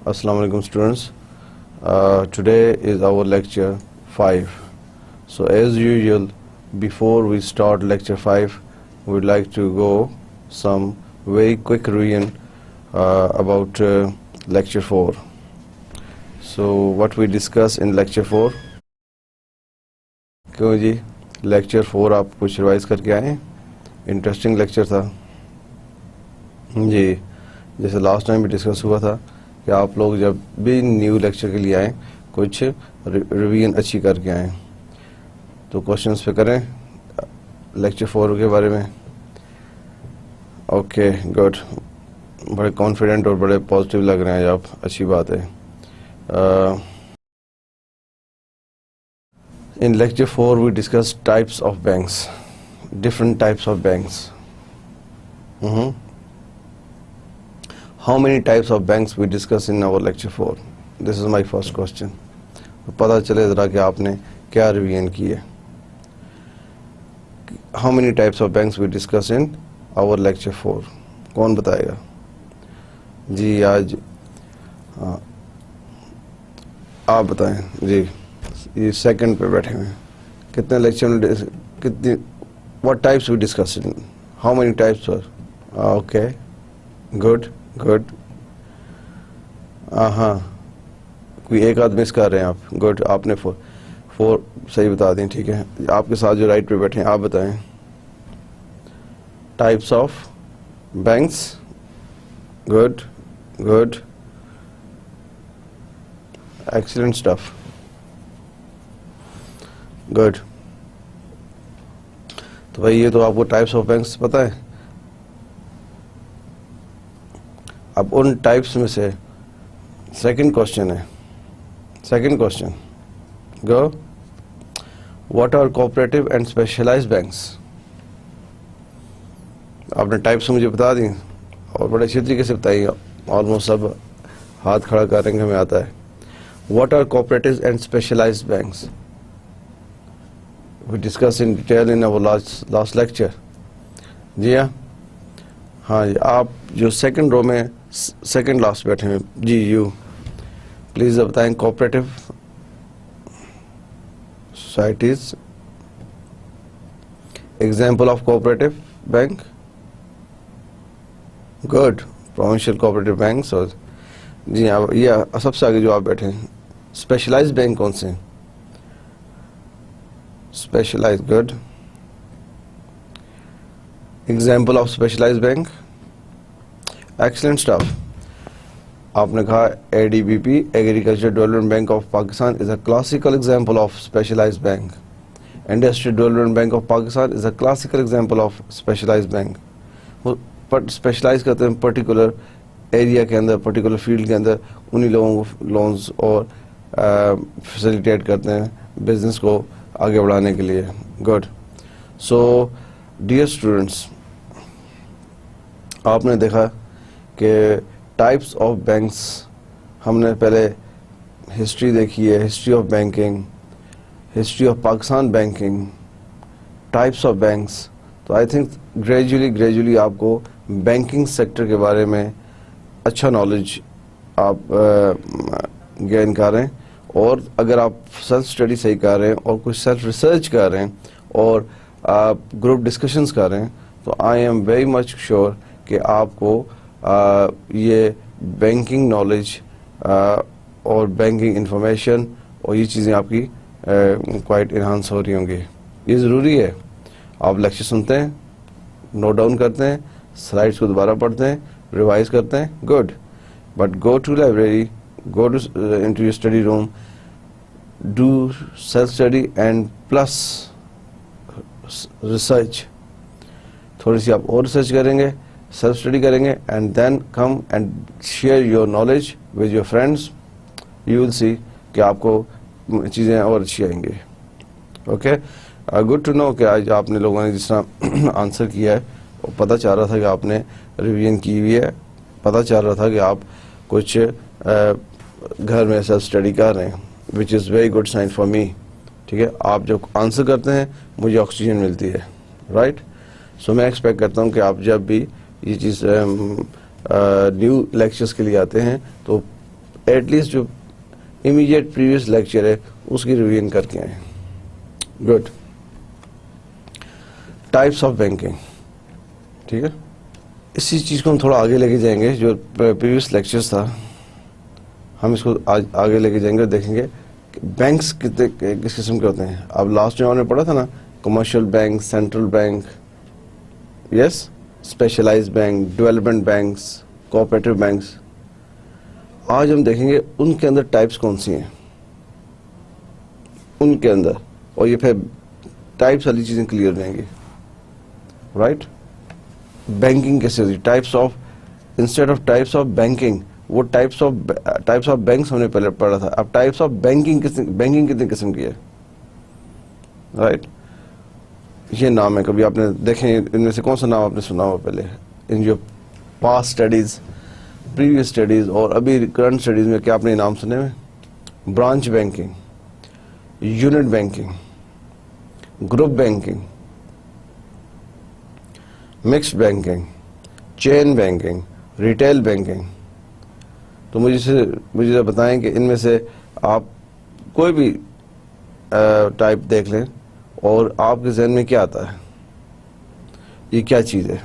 Assalamu alaikum students. Today is our lecture 5. So as usual, before we start lecture 5, we would like to go some very quick revision about lecture 4. So what we discuss in lecture 4? کیوں جی lecture 4 آپ کچھ revise کر کے آئیں؟ Interesting lecture تھا جی. جیسے last time بھی discuss ہوا تھا کہ آپ لوگ جب بھی نیو لیکچر کے لیے آئیں کچھ ریویژن اچھی کر کے آئیں. تو کوشچنس پہ کریں لیکچر 4 کے بارے میں. اوکے گڈ, بڑے کانفیڈنٹ اور بڑے پازیٹیو لگ رہے ہیں آپ, اچھی بات ہے. In lecture 4 we discuss types of banks, different types of banks. How many types of banks we discuss in our lecture 4? This is my first question. پتہ چلے ذرا کہ آپ نے کیا ریویژن کی ہے. How many types of banks we discuss in our lecture 4? کون بتائے گا جی؟ آج آپ بتائیں جی. یہ سیکنڈ پہ بیٹھے ہوئے ہیں. کتنے لیکچر میں کتنی what types we discuss in? How many types were? Okay, good. ہاں کوئی ایک آدھ مس کر رہے ہیں آپ. گڈ, آپ نے 4 صحیح بتا دیں. ٹھیک ہے, آپ کے ساتھ جو رائٹ پہ بیٹھے ہیں آپ بتائیں. Types of banks. Good, excellent stuff. Good. تو بھائی یہ تو آپ کو ٹائپس آف بینکس پتہ ہے. اب ان ٹائپس میں سے سیکنڈ کوشچن ہے. Second question go. What are cooperative and specialized banks? آپ نے ٹائپس مجھے بتا دیں اور بڑے اچھی طریقے سے بتائیے. آلموسٹ سب ہاتھ کھڑا کریں گے, ہمیں آتا ہے. What are cooperative and specialized banks? We discussed in detail in our last lecture. جی ہاں جی, آپ جو سیکنڈ رو میں سیکنڈ لاسٹ بیٹھے ہیں جی, یو پلیز بتائیں. Cooperative societies, example of cooperative bank. Good, provincial cooperative banks. اور جی ہاں, یہ سب سے آگے جو آپ بیٹھے ہیں. اسپیشلائزڈ بینک کون سے ہیں؟ Specialized, good. Example of specialized bank. Excellent stuff. آپ نے کہا ADBP, Agriculture Development Bank of Pakistan is a classical example of specialized bank. Industrial Development Bank of Pakistan is a classical example of specialized bank. But specialized کرتے ہیں particular area کے اندر, particular field کے اندر انہی لوگوں کو loans اور facilitate کرتے ہیں business کو آگے بڑھانے کے لیے. گڈ. سو ڈیئر اسٹوڈنٹس, آپ نے دیکھا کہ ٹائپس آف بینکس, ہم نے پہلے ہسٹری دیکھی ہے, history of banking, history of Pakistan banking, types of banks. تو آئی تھنک گریجولی آپ کو بینکنگ سیکٹر کے بارے میں اچھا نالج آپ گین کر رہے ہیں. اور اگر آپ سیلف اسٹڈی صحیح کر رہے ہیں اور کچھ سیلف ریسرچ کر رہے ہیں اور آپ گروپ ڈسکشنز کر رہے ہیں تو I am very much sure کہ آپ کو یہ بینکنگ نالج اور بینکنگ انفارمیشن اور یہ چیزیں آپ کی کوائٹ انہانس ہو رہی ہوں گی. یہ ضروری ہے. آپ لیکچر سنتے ہیں, نوٹ ڈاؤن کرتے ہیں, سلائڈس کو دوبارہ پڑھتے ہیں, ریوائز کرتے ہیں. Good. But go to library, go into your study room, do self study and plus research. تھوڑی سی آپ اور ریسرچ کریں گے, سیلف اسٹڈی کریں گے, and then come and share your knowledge with your friends. You will see کہ آپ کو چیزیں اور اچھی آئیں گی. اوکے, گڈ ٹو نو کہ آج آپ نے لوگوں نے جس طرح آنسر کیا ہے وہ پتہ چل رہا تھا کہ آپ نے ریویژن کی ہوئی ہے, پتہ چل رہا تھا کہ آپ کچھ گھر میں سیلف اسٹڈی کر رہے ہیں, which is very good sign for me. ٹھیک ہے, آپ جب آنسر کرتے ہیں مجھے آکسیجن ملتی ہے, رائٹ. سو میں ایکسپیکٹ کرتا ہوں کہ آپ جب بھی یہ چیز نیو لیکچرز کے لیے آتے ہیں تو ایٹ لیسٹ جو امیڈیٹ پریویس لیکچر ہے اس کی ریویژن کر کے آئیں. گڈ. Types of banking. ٹھیک ہے, اسی چیز کو ہم تھوڑا آگے لے کے جائیں گے. جو پریویس لیکچرز تھا ہم اس کو آگے لے کے جائیں گے اور دیکھیں گے کہ بینکس کس قسم کے ہوتے ہیں. اب لاسٹ میں ہم نے پڑھا تھا نا, commercial bank, central bank, yes, specialize bank, development banks, cooperative banks. آج ہم دیکھیں گے ان کے اندر ٹائپس کون سی ہیں ان کے اندر, اور یہ پھر ٹائپس والی چیزیں کلیئر رہیں گی. رائٹ. بینکنگ کیسے ہوتی ہے, types of, instead of types of banking, وہ ٹائپس آف بینکس ہم نے پہلے پڑھا تھا. اب ٹائپس آف بینکنگ کتنے قسم کی ہے. رائٹ. یہ نام ہے, کبھی آپ نے دیکھیں ان میں سے کون سا نام آپ نے سنا ہوا پہلے ان جو پاسٹ اسٹڈیز, پریویس اسٹڈیز اور ابھی کرنٹ اسٹڈیز میں, کیا آپ نے نام سنے ہوئے؟ Branch banking, unit banking, group banking, mixed banking, chain banking, retail banking. تو مجھے بتائیں کہ ان میں سے آپ کوئی بھی ٹائپ دیکھ لیں اور آپ کے ذہن میں کیا آتا ہے, یہ کیا چیز ہے؟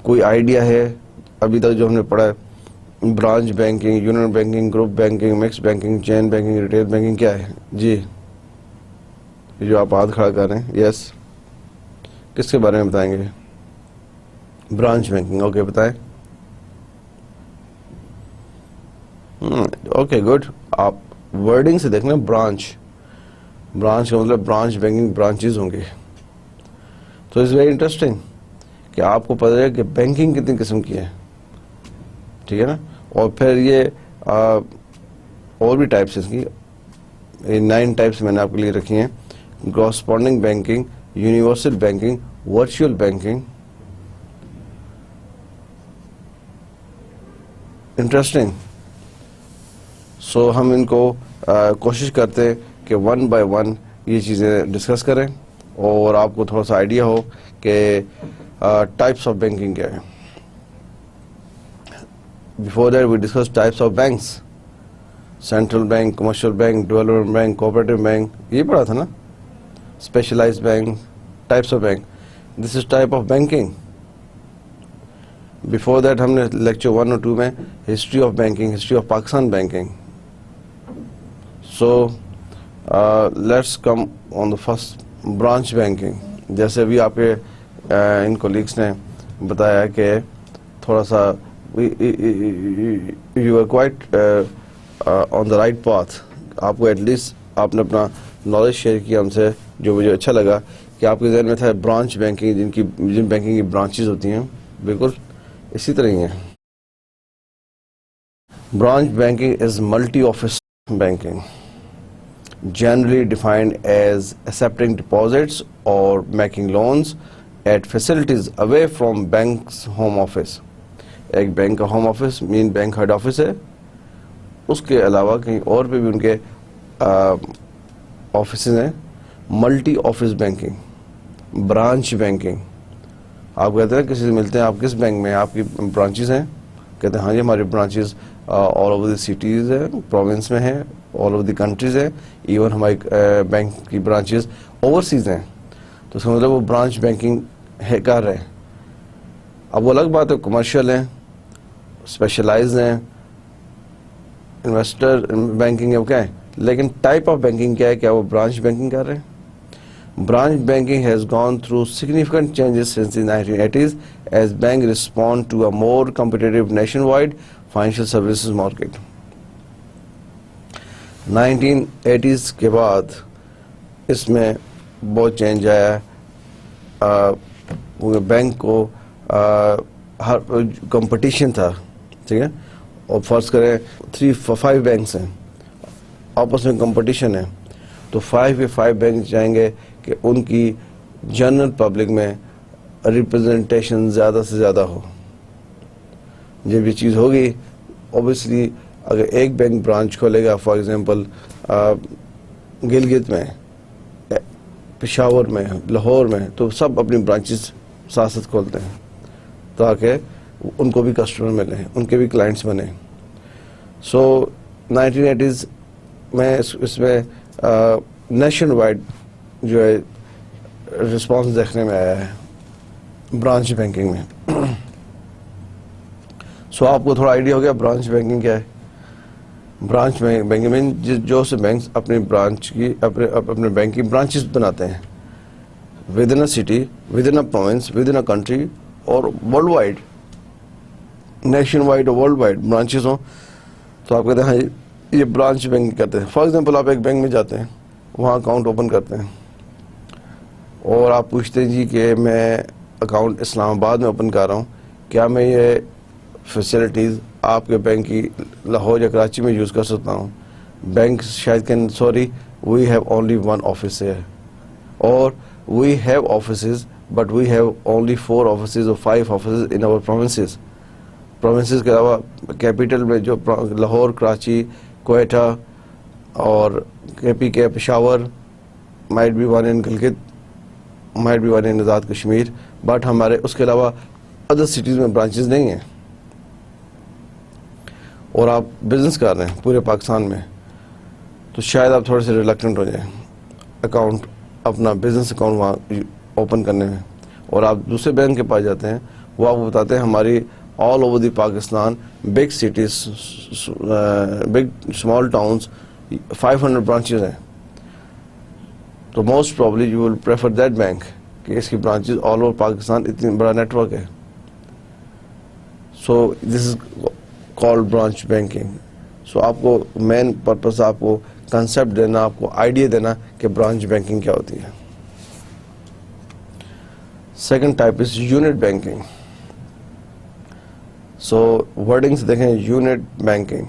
کوئی آئیڈیا ہے ابھی تک جو ہم نے پڑھا ہے؟ Branch banking, unit banking, group banking, mix banking, chain banking, retail banking, کیا ہے جی؟ جو آپ ہاتھ کھڑا کر رہے ہیں, یس, کس کے بارے میں بتائیں گے؟ Branch banking. اوکے, بتائیں. Okay, good. آپ ورڈنگ سے دیکھنا, برانچ کا مطلب برانچ بینکنگ, برانچز ہوں گے. تو اٹس ویری انٹرسٹنگ کہ آپ کو پتہ ہے کہ بینکنگ کتنی قسم کی ہے. ٹھیک ہے نا. اور پھر یہ اور بھی ٹائپس اس کی 9 ٹائپس میں نے آپ کے لیے رکھی ہیں. Corresponding banking, universal banking, virtual banking. Interesting. So ہم ان کو کوشش کرتے ہیں کہ 1 بائی 1 یہ چیزیں ڈسکس کریں اور آپ کو تھوڑا سا آئیڈیا ہو کہ ٹائپس آف بینکنگ کیا ہے. Before that we discuss types of banks, central bank, commercial bank, development bank, cooperative bank, یہ پڑھا تھا نا. Specialize bank, types of bank, this is type of banking. Before that ہم نے lecture 1 اور 2 میں history of banking, history of Pakistan banking. So let's come on the first, branch banking. جیسے ابھی آپ کے ان کولیگس نے بتایا کہ تھوڑا سا you are quite on the right path. آپ کو ایٹ لیسٹ آپ نے اپنا نالج شیئر کیا ہم سے, جو مجھے اچھا لگا کہ آپ کے ذہن میں تھا برانچ بینکنگ, جن بینکنگ کی برانچز ہوتی ہیں, بالکل اسی طرح ہی ہیں. Branch banking is multi office banking, generally defined as accepting deposits or making loans at facilities away from bank's home office. ایک بینک کا ہوم آفس مین بینک ہیڈ آفس ہے, اس کے علاوہ کہیں اور پہ بھی ان کے آفیسز ہیں. Multi office banking, branch banking. آپ کہتے ہیں کسی سے ملتے ہیں, آپ کس بینک میں ہیں, آپ کی برانچز ہیں؟ کہتے ہیں ہاں جی ہماری branches all over the cities ہیں, پروونس میں ہیں, آل اوور دی کنٹریز ہیں, ایون ہماری بینک کی برانچز اوورسیز ہیں. تو اس کا مطلب وہ برانچ بینکنگ کر رہے ہیں. اب وہ الگ بات ہے, کمرشل ہیں, اسپیشلائز ہیں, انویسٹر بینکنگ ہے, وہ کیا ہے, لیکن ٹائپ آف بینکنگ کیا ہے, کیا وہ برانچ بینکنگ کر رہے ہیں؟ Branch banking has gone through significant changes since the 1980s as banks respond to a more competitive nationwide financial services market. 1980s کے بعد اس میں بہت چینج آیا. بینک کو ہر کمپٹیشن تھا, ٹھیک ہے, اور فرض کریں 5 بینکس ہیں, آپس میں کمپٹیشن ہے, تو 5 کے 5 بینک چاہیں گے کہ ان کی جنرل پبلک میں ریپرزنٹیشن زیادہ سے زیادہ ہو. جب یہ چیز ہوگی, اوبیسلی اگر ایک بینک برانچ کھولے گا, فار ایگزامپل گلگت میں, پشاور میں, لاہور میں, تو سب اپنی برانچز ساتھ ساتھ کھولتے ہیں تاکہ ان کو بھی کسٹمر ملیں, ان کے بھی کلائنٹس بنیں. سو 1980s میں اس میں نیشن وائڈ جو ہے رسپانس دیکھنے میں آیا ہے برانچ بینکنگ میں. سو آپ کو تھوڑا آئیڈیا ہو گیا برانچ بینکنگ کیا ہے. برانچ بینکنگ میں جو سے بینکس اپنے برانچ کی اپنے بینک کی برانچز بناتے ہیں with in a city, with in a province, with in a country اور ورلڈ وائڈ, نیشن وائڈ اور ورلڈ وائڈ برانچز ہوں, تو آپ کہتے ہیں ہاں یہ برانچ بینکنگ کرتے ہیں. فار ایگزامپل آپ ایک بینک میں جاتے ہیں, وہاں اکاؤنٹ اوپن کرتے ہیں اور آپ پوچھتے ہیں جی کہ میں اکاؤنٹ اسلام آباد میں اوپن کر رہا ہوں, کیا میں یہ فیسلٹیز آپ کے بینک کی لاہور یا کراچی میں یوز کر سکتا ہوں. بینک شاید کہ sorry we have only one office ہے, اور we have offices but we have only 4 offices اور 5 offices in our provinces. Provinces کے علاوہ کیپیٹل میں جو لاہور, کراچی, کوئٹہ اور کے Peshawar, might be one in Gilgit, might be one in Azad Kashmir, but ہمارے اس کے علاوہ ادر سٹیز میں برانچز نہیں ہیں. اور آپ بزنس کر رہے ہیں پورے پاکستان میں, تو شاید آپ تھوڑے سے ریلیکٹنٹ ہو جائیں اکاؤنٹ, اپنا بزنس اکاؤنٹ وہاں اوپن کرنے میں. اور آپ دوسرے بینک کے پاس جاتے ہیں, وہ آپ کو بتاتے ہیں ہماری all over the Pakistan, big cities, big small towns, 500 branches ہیں. تو most probably you will prefer that bank کہ اس کی برانچز آل اوور پاکستان, اتنی بڑا نیٹ ورک ہے. سو دس از کالڈ برانچ بینکنگ. سو آپ کو مین پرپز آپ کو کنسیپٹ دینا, آپ کو آئیڈیا دینا کہ برانچ بینکنگ کیا ہوتی ہے. Second type is unit banking. So wording سے دیکھیں یونٹ بینکنگ,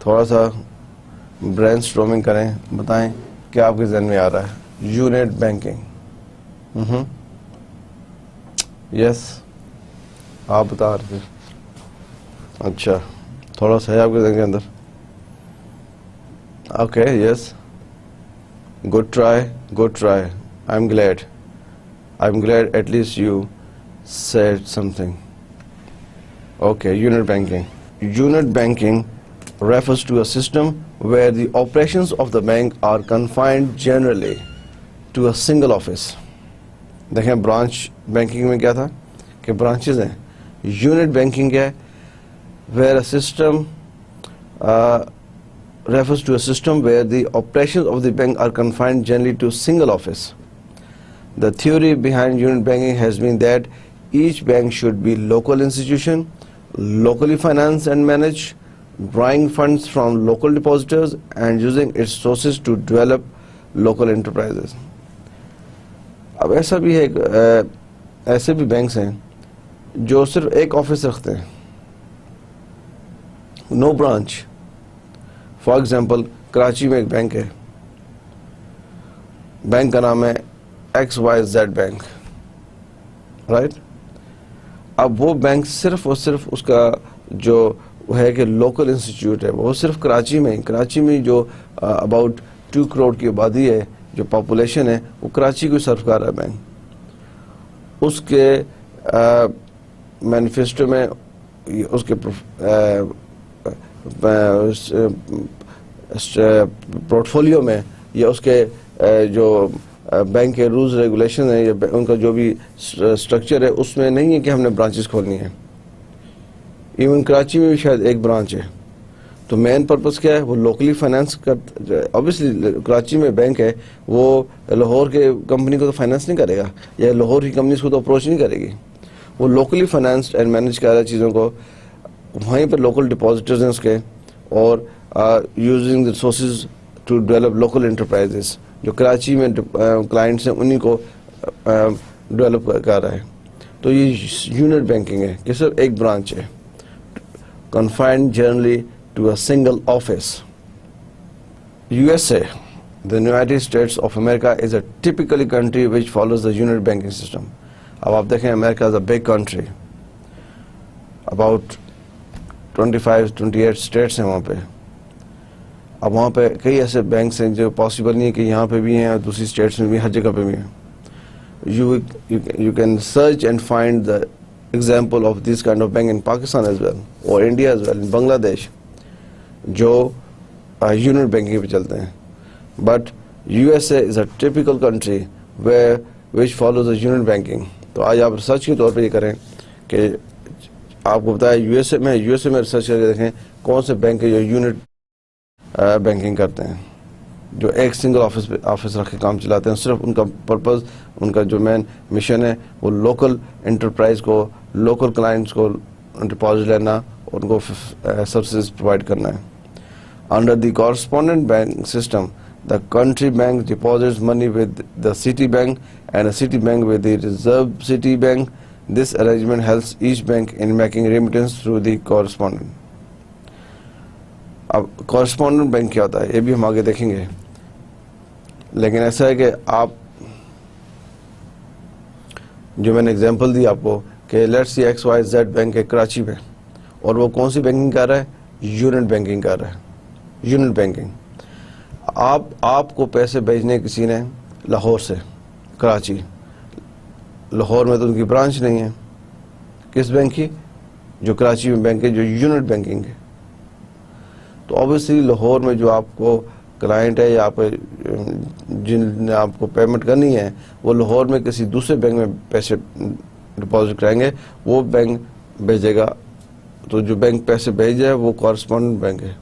تھوڑا سا برین اسٹارمنگ کریں, بتائیں کیا آپ کے ذہن میں آ رہا ہے. یونٹ بینکنگ, یس آپ بتا رہے تھے. اچھا تھوڑا سا ہے آپ کے ذہن کے اندر. Okay yes, good try, good try. I am glad at least you said something. Okay, unit banking. Unit banking refers to a system where the operations of the bank are confined generally to a single office. دیکھیں branch banking میں کیا تھا کہ branches ہیں. Unit banking کیا ہے, where a system refers to a system where the operations of the bank are confined generally to a single office. The theory behind unit banking has been that each bank should be local institution, locally financed and managed, drawing funds from local depositors and using its sources to develop local enterprises. اب ایسا بھی ہے, ایسے بھی banks ہیں جو صرف ایک آفس رکھتے ہیں, نو برانچ. فار ایگزامپل کراچی میں ایک بینک ہے, بینک کا نام ہے XYZ بینک, رائٹ. اب وہ بینک صرف اور صرف اس کا جو ہے کہ لوکل انسٹیٹیوٹ ہے, وہ صرف کراچی میں جو اباؤٹ 2 کروڑ کی آبادی ہے, جو پاپولیشن ہے, وہ کراچی کو سرو کر رہا ہے بینک. اس کے مینیفیسٹو میں, اس کے پورٹ فولیو میں, یا اس کے جو بینک کے رولز ریگولیشن ہیں, یا ان کا جو بھی اسٹرکچر ہے, اس میں نہیں ہے کہ ہم نے برانچز کھولنی ہے. ایون کراچی میں بھی شاید ایک برانچ ہے. تو مین پرپز کیا ہے, وہ لوکلی فائنانس کر, اوبیسلی کراچی میں بینک ہے, وہ لاہور کے کمپنی کو تو فائنانس نہیں کرے گا, یا لاہور کی کمپنیز کو تو اپروچ نہیں کرے گی. وہ لوکلی فائنانسڈ اینڈ مینیج کر رہا ہے چیزوں کو, وہیں پہ لوکل ڈپازیٹرز ہیں اس کے, اور using the sources to develop local enterprises. جو کراچی میں کلائنٹس ہیں انہیں کو ڈیولپ کر رہا ہے. تو یہ یونٹ بینکنگ ہے کہ صرف ایک برانچ ہے, confined generally to a single office. USA, the United States of America, is a typically country which follows the unit banking system. اب آپ دیکھیں امریکہ is a big country, about 25-28 states ہیں وہاں پہ. اب وہاں پہ کئی ایسے بینکس ہیں جو پاسبل نہیں ہے کہ یہاں پہ بھی ہیں اور دوسری اسٹیٹس میں بھی, ہر جگہ پہ بھی ہیں. You can search and find the example of this kind of bank in Pakistan as well, or India as well, in Bangladesh, جو unit banking پہ چلتے ہیں. But USA is a typical country which follows a unit banking. تو آج آپ research کے طور پہ یہ کریں کہ آپ کو بتایا یو ایس اے میں ریسرچ کر کے دیکھیں کون سے بینک جو یونٹ بینکنگ کرتے ہیں, جو ایک سنگل آفس رکھ کے کام چلاتے ہیں. صرف ان کا پرپز, ان کا جو مین مشن ہے وہ لوکل انٹرپرائز کو, لوکل کلائنٹس کو ڈپازٹ لینا اور ان کو سروسز پرووائڈ کرنا ہے. Under the correspondent bank system, the country bank deposits money with the city bank and a city bank with the reserve city bank. This arrangement helps each bank in making remittance through the correspondent. اب correspondent bank کیا ہوتا ہے یہ بھی ہم آگے دیکھیں گے, لیکن ایسا ہے کہ آپ جو میں نے اگزامپل دی آپ کو کہ let's see X Y Z bank ہے کراچی میں, اور وہ کون سی بینکنگ کر رہا ہے, یونٹ بینکنگ کر رہا ہے. یونٹ بینکنگ, آپ کو پیسے بھیجنے کسی نے لاہور سے کراچی, لاہور میں تو ان کی برانچ نہیں ہے, کس بینک کی, جو کراچی میں بینک ہے جو یونٹ بینکنگ ہے. تو اوبیسلی لاہور میں جو آپ کو کلائنٹ ہے یا آپ جن نے آپ کو پیمنٹ کرنی ہے وہ لاہور میں کسی دوسرے بینک میں پیسے ڈپازٹ کرائیں گے, وہ بینک بھیجے گا. تو جو بینک پیسے بھیج جائے وہ کورسپونڈنٹ بینک ہے.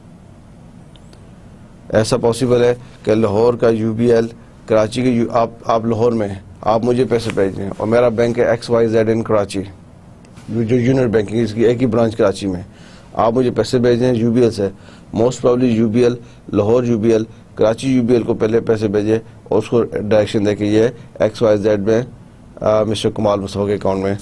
ایسا پاسبل ہے کہ لاہور کا یو بی ایل کراچی کے آپ لاہور میں ہیں, آپ مجھے پیسے بھیج دیں اور میرا بینک ہے ایکس وائی زیڈ ان کراچی, جو یونٹ بینکنگ اس کی ایک ہی برانچ کراچی میں, آپ مجھے پیسے بھیج دیں یو بی ایل سے. Most probably U B L Lahore U B L Karachi U B L کو پہلے پیسے بھیجے اور اس کو ڈائریکشن دے کے یہ ایکس وائی زیڈ میں مسٹر کمال مصطفیٰ کے اکاؤنٹ میں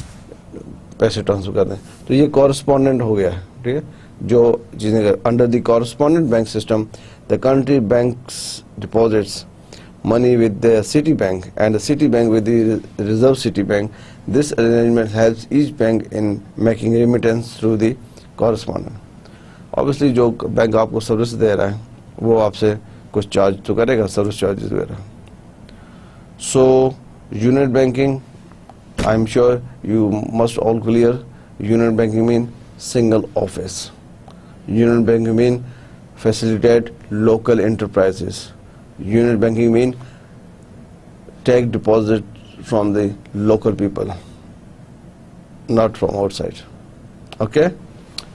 پیسے ٹرانسفر کر دیں. تو یہ کورسپونڈنٹ ہو گیا, ٹھیک ہے, جو چیزیں under the correspondent bank system the country banks deposits money with the city bank and the city bank with the reserve city bank. This arrangement helps each bank in making remittance through the correspondent. Obviously جو bank آپ کو service دے رہا ہے وہ آپ سے کچھ charge تو کرے گا, سروس چارجز وغیرہ. So unit banking, I'm sure you must all clear. Unit banking mean single office. Unit banking mean facilitate local enterprises. Unit banking mean take deposit from the local people, not from outside. Okay,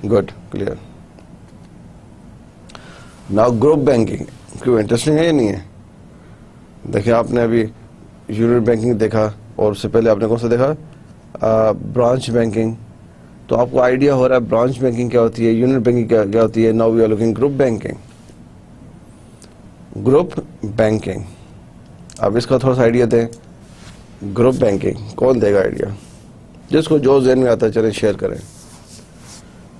good, clear. Now group banking, کیوں interesting ہے یا نہیں ہے؟ دیکھیں آپ نے ابھی unit banking دیکھا اور اس سے پہلے آپ نے کون سا دیکھا, برانچ بینکنگ. تو آپ کو آئیڈیا ہو رہا ہے برانچ بینکنگ کیا ہوتی ہے, یونٹ بینکنگ کیا ہوتی ہے. Now we are looking group banking. Group banking, اب اس کا تھوڑا سا آئیڈیا دیں. گروپ بینکنگ کون دے گا آئیڈیا؟ جس کو جو ذہن میں آتا ہے چلیں شیئر کریں.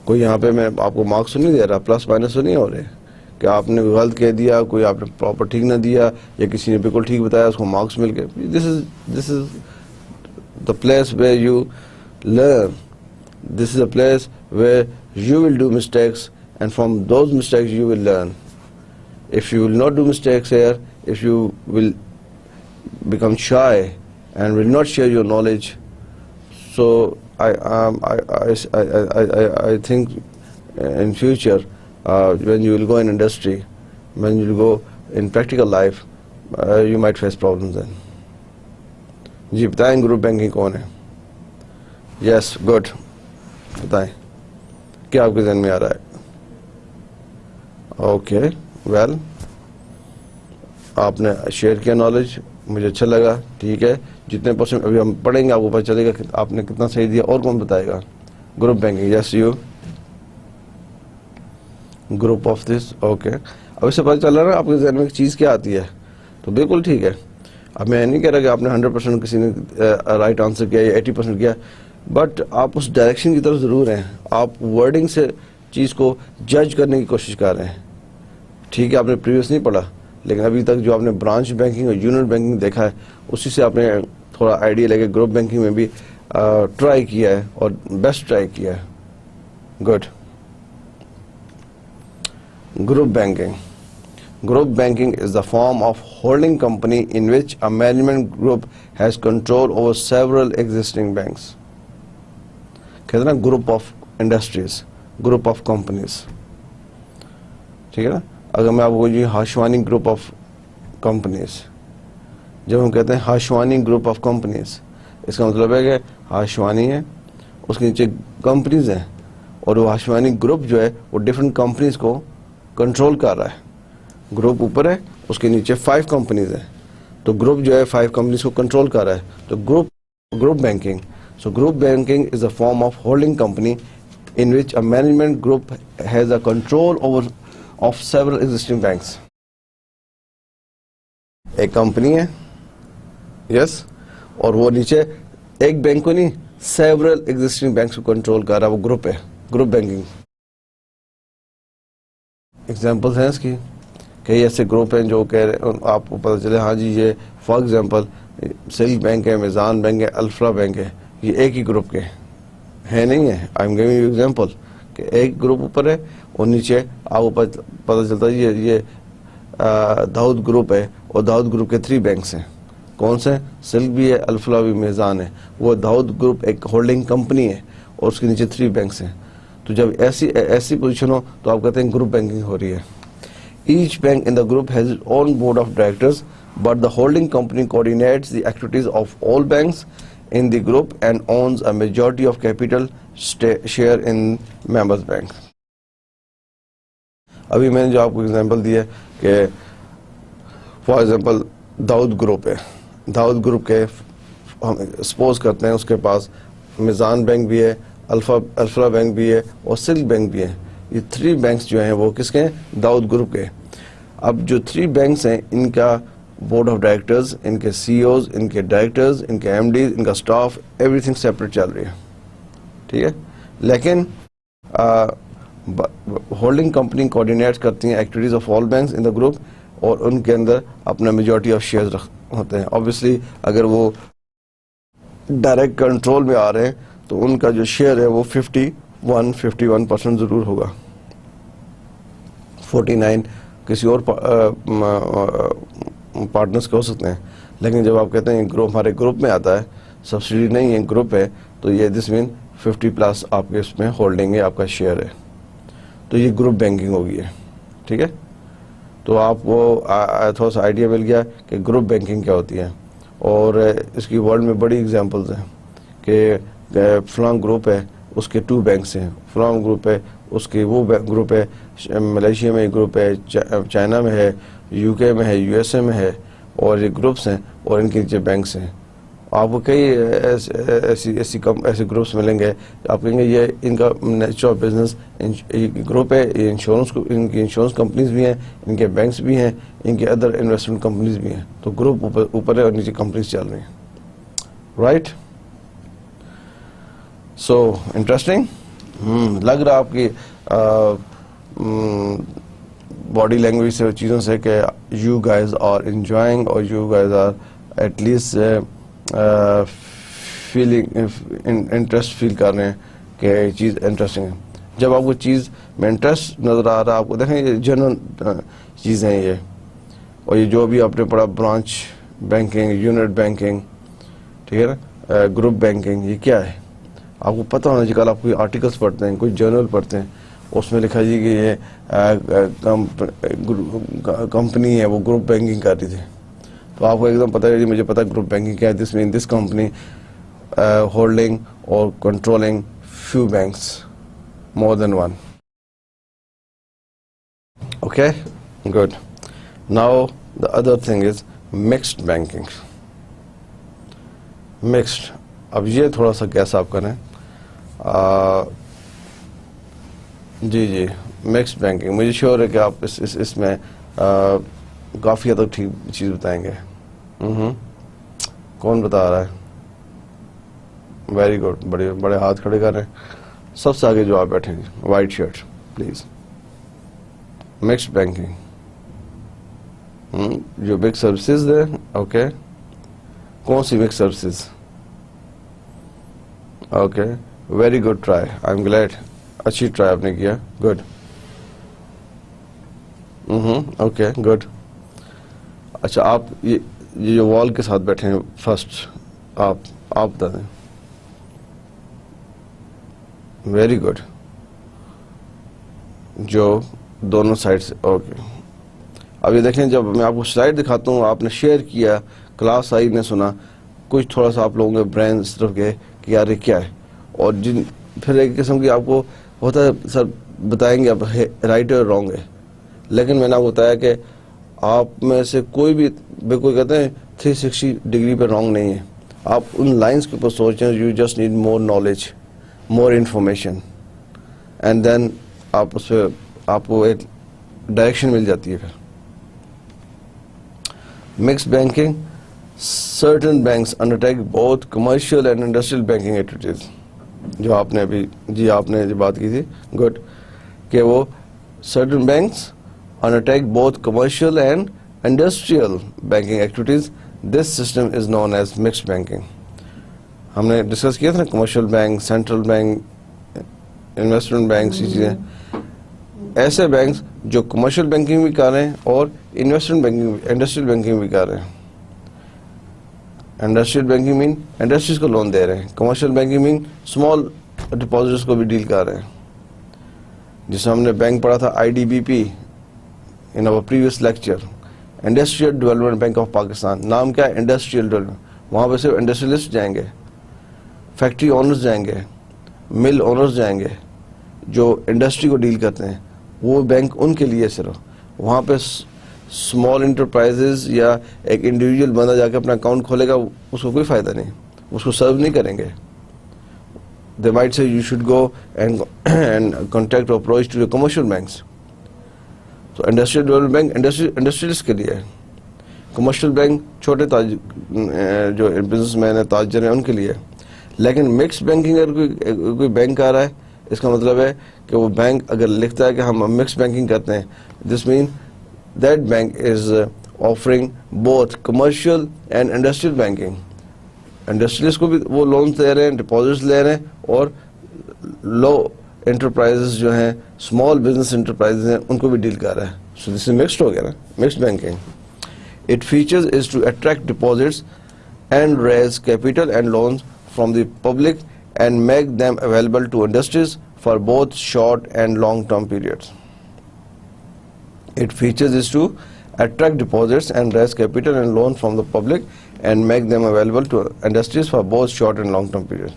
کوئی یہاں پہ میں آپ کو مارکس تو نہیں دے رہا, پلس مائنس تو نہیں ہو رہے کہ آپ نے غلط کہہ دیا, کوئی آپ نے پراپر ٹھیک نہ دیا, یا کسی نے بالکل ٹھیک بتایا اس کو مارکس مل گئے. This is the place where you learn. This is a place where you will do mistakes, and from those mistakes you will learn. If you will not do mistakes here, if you will become shy and will not share your knowledge, so I think in future when you will go in industry, when you will go in practical life, you might face problems then. جی بتائیں group banking کون ہے؟ Yes good, بتائیں کیا آپ کے ذہن میں آ رہا ہے؟ اوکے ویل, آپ نے شیئر کیا نالج, مجھے اچھا لگا. ٹھیک ہے, جتنے پرسنٹ ابھی ہم پڑھیں گے آپ کو پتہ چلے گا کہ آپ نے کتنا صحیح دیا. اور کون بتائے گا؟ Group banking, yes you, group of this. Okay, اب اس سے پتہ چل رہا ہے آپ کے ذہن میں ایک چیز کیا آتی ہے. تو بالکل ٹھیک ہے. اب میں نہیں کہہ رہا کہ آپ نے 100% کسی نے رائٹ آنسر کیا یا 80% کیا, بٹ آپ اس ڈائریکشن کی طرف ضرور ہیں. آپ ورڈنگ سے چیز کو جج کرنے کی کوشش کر رہے ہیں. ٹھیک ہے, آپ نے پریویس نہیں پڑھا, لیکن ابھی تک جو آپ نے برانچ بینکنگ اور یونٹ بینکنگ دیکھا ہے اسی سے آپ نے تھوڑا آئیڈیا لے کے گروپ بینکنگ میں بھی ٹرائی کیا ہے اور بیسٹ ٹرائی کیا ہے. Good. Group banking. Group banking is the form of holding company in which a management group has control over several existing banks. کہتے ہیں نا group of industries, group of companies, ٹھیک ہے نا. اگر میں آپ کو یہ ہاشوانی گروپ آف کمپنیز, جب ہم کہتے ہیں ہاشوانی گروپ آف کمپنیز, اس کا مطلب ہے کہ ہاشوانی ہے, اس کے نیچے کمپنیز ہیں, اور وہ ہاشوانی گروپ جو ہے وہ ڈفرینٹ کمپنیز کو کنٹرول کر رہا ہے. گروپ اوپر ہے, اس کے نیچے 5 کمپنیز ہیں, تو گروپ جو ہے 5 کمپنیز کو کنٹرول کر رہا ہے. تو group banking, so group banking is a form of holding company in which a management group has a control over of several existing banks. ایک کمپنی ہے, یس, اور وہ نیچے ایک بینک کو نہیں, several existing banks کو کنٹرول کر رہا ہے, وہ گروپ ہے, گروپ بینکنگ. ایگزامپلس ہیں اس کی, کئی ایسے گروپ ہیں جو کہہ رہے ہیں, آپ کو پتہ چلے ہاں جی یہ فار ایگزامپل سلک بینک ہے, میزان بینک ہے, الفرا بینک ہے, یہ ایک ہی گروپ کے ہے نہیں ہے. I am giving you example کہ ایک گروپ اوپر ہے اور نیچے آپ کو پتہ چلتا ہے یہ داؤد گروپ ہے, اور داؤد گروپ کے 3 بینکس ہیں. کون سے؟ سلک بھی ہے, الفلا بھی, میزان ہے. وہ داؤد گروپ ایک ہولڈنگ کمپنی ہے اور اس کے نیچے 3 بینکس ہیں. تو جب ایسی پوزیشن ہو تو آپ کہتے ہیں گروپ بینکنگ ہو رہی ہے. Each bank in the group has its own board of directors, but the holding company coordinates the activities of all banks in the group and owns a majority of capital share in members bank. ابھی میں نے جو آپ کو example دیا کہ for example Dawood group ہے, داؤد group کے ہم سپوز کرتے ہیں اس کے پاس میزان بینک بھی ہے, الفرا بینک بھی ہے, اور سلک بینک بھی ہے. یہ 3 بینکس جو ہیں وہ کس کے ہیں؟ داؤد گروپ کے. اب جو 3 بینکس ہیں ان کا بورڈ آف ڈائریکٹرز, ان کے سی اوز, ان کے ڈائریکٹرز, ان کے ایم ڈیز, ان کا اسٹاف, ایوری تھنگ سیپریٹ چل رہی ہے, ٹھیک ہے. لیکن ہولڈنگ کمپنی کوآرڈینیٹ کرتی ہیں activities of all banks in the group, اور ان کے اندر اپنا میجورٹی آف شیئرز ہوتے ہیں. آبویسلی اگر وہ ڈائریکٹ کنٹرول میں آ رہے ہیں تو ان کا جو شیئر ہے وہ 51% ضرور ہوگا. 49 کسی اور پارٹنرز کے ہو سکتے ہیں. لیکن جب آپ کہتے ہیں گروپ ہمارے گروپ میں آتا ہے, سبسڈی نہیں ہے, گروپ ہے, تو یہ دس مین 50+ آپ کے اس میں ہولڈنگ ہے, آپ کا شیئر ہے, تو یہ گروپ بینکنگ ہوگی ہے, ٹھیک ہے. تو آپ کو تھوڑا سا آئیڈیا مل گیا کہ گروپ بینکنگ کیا ہوتی ہے. اور اس کی ورلڈ میں بڑی ایگزامپلز ہیں کہ فلاں گروپ ہے, اس کے 2 بینکس ہیں, فلاں گروپ ہے, اس کے وہ گروپ ہے, ملیشیا میں گروپ ہے, چائنا میں ہے, یو کے میں ہے, یو ایس اے میں ہے, اور یہ گروپس ہیں اور ان کے نیچے بینکس ہیں. آپ کو کئی ایسے گروپس ملیں گے, آپ کہیں گے یہ ان کا نیچر آف بزنس گروپ ہے, یہ ان کی انشورنس کمپنیز بھی ہیں, ان کے بینکس بھی ہیں, ان کے ادر انویسٹمنٹ کمپنیز بھی ہیں. تو گروپ اوپر ہے اور نیچے کمپنیز چل رہی ہیں, رائٹ. سو انٹرسٹنگ لگ رہا آپ کی باڈی لینگویج سے, چیزوں سے, کہ یو گائز آر انجوائنگ, اور you guys are at least feeling interest feel کر رہے ہیں کہ یہ چیز انٹرسٹنگ ہے. جب آپ کو چیز میں انٹرسٹ نظر آ رہا ہے, آپ کو دیکھیں یہ جنرل چیزیں ہیں یہ, اور یہ جو بھی آپ نے پڑھا برانچ بینکنگ, یونٹ بینکنگ, ٹھیک ہے نا, گروپ بینکنگ, یہ کیا ہے آپ کو پتہ ہونا چاہیے. کل آپ کوئی آرٹیکلس پڑھتے ہیں, کوئی جرنل پڑھتے ہیں, اس میں لکھا جی کہ یہ کمپنی ہے وہ گروپ بینکنگ کر رہی تھی, تو آپ کو ایک دم پتہ ہے جی مجھے پتہ گروپ بینکنگ کیا ہے. دس مین دس کمپنی ہولڈنگ اور controlling few banks, more than one. Okay, good. Now the other thing is mixed banking. Mixed. اب یہ تھوڑا سا گیس آپ کریں. جی مکسڈ بینکنگ, مجھے شیور ہے کہ آپ اس میں کافی حد تک ٹھیک چیز بتائیں گے. کون بتا رہا ہے؟ ویری گڈ, بڑے ہاتھ کھڑے کر رہے ہیں. سب سے آگے جو آپ بیٹھے ہیں, white shirt please. Mixed banking, جو بگ سروسز ہے, اوکے, کون سی mix services? Okay, very good try, I am glad, اچھی ٹرائی آپ نے کیا, گڈ. Okay good. اچھا آپ یہ جو وال کے ساتھ بیٹھے ہیں فرسٹ, آپ بتا دیں. Very good. جو دونوں سائڈ سے اوکے. اب یہ دیکھیں جب میں آپ کو سلائڈ دکھاتا ہوں, آپ نے شیئر کیا, کلاس آئی, نے سنا, کچھ تھوڑا سا آپ لوگوں کے برین اس طرف گئے کہ یار یہ کیا ہے, اور پھر ایک قسم کی آپ کو ہوتا ہے سر بتائیں گے آپ رائٹ اور رانگ ہے, لیکن میں نے آپ کو بتایا کہ آپ میں سے کوئی بھی بالکل کہتے ہیں 360 ڈگری پہ رانگ نہیں ہے. آپ ان لائنس کے اوپر سوچیں, you just need more knowledge, more information, and then آپ اس پہ آپ کو ایک ڈائریکشن مل جاتی ہے. پھر mix banking, certain banks undertake both commercial and industrial banking activities. جو آپ نے ابھی آپ نے جو بات کی تھی, گڈ, کہ وہ certain banks undertake both commercial and industrial banking activities. This system is known as mixed banking. ہم نے ڈسکس کیا تھا نا, commercial bank, central bank, investment banks, یہ چیزیں. ایسے بینکس جو کمرشل بینکنگ بھی کر رہے ہیں اور انویسٹمنٹ بینکنگ, انڈسٹریل بینکنگ بھی کر رہے ہیں. انڈسٹریل بینکنگ مین انڈسٹریز کو لون دے رہے ہیں, کمرشل بینکنگ مین اسمال ڈپازٹرز کو بھی ڈیل کر رہے ہیں. جسے ہم نے بینک پڑھا تھا I D B P in our previous lecture, industrial development bank of Pakistan. نام کیا ہے؟ Industrial development. وہاں پہ صرف انڈسٹریلسٹ جائیں گے, فیکٹری اونرز جائیں گے, مل اونرز جائیں گے, جو انڈسٹری کو ڈیل کرتے ہیں. وہ بینک ان کے لیے صرف. وہاں پہ اسمال انٹرپرائزز یا ایک انڈیویجول بندہ جا کے اپنا اکاؤنٹ کھولے گا, اس کو کوئی فائدہ نہیں, اس کو سرو نہیں کریں گے. They might say you should go and contact or approach to the commercial banks. So industrial development bank industrialist کے لیے ہے. کمرشل بینک چھوٹے جو بزنس مین ہیں, تاجر ہیں, ان کے لیے. لیکن مکس بینکنگ اگر کوئی بینک آ رہا ہے, اس کا مطلب ہے کہ وہ بینک اگر لکھتا ہے کہ ہم مکس بینکنگ کرتے ہیں, this mean that bank is offering both commercial and industrial banking. Industrialist کو بھی وہ لونز دے رہے ہیں, ڈپازٹس لے رہے ہیں, اور لو انٹرپرائزز جو ہیں, اسمال بزنس انٹرپرائزز ہیں, ان کو بھی ڈیل کر رہا ہے. سو دس از مکسڈ ہو گیا نا, mixed banking. It features is to attract deposits and raise capital and loans from the public and make them available to industries for both short and long term periods. It features is to attract deposits and raise capital and loan from the public and make them available to industries for both short and long term periods.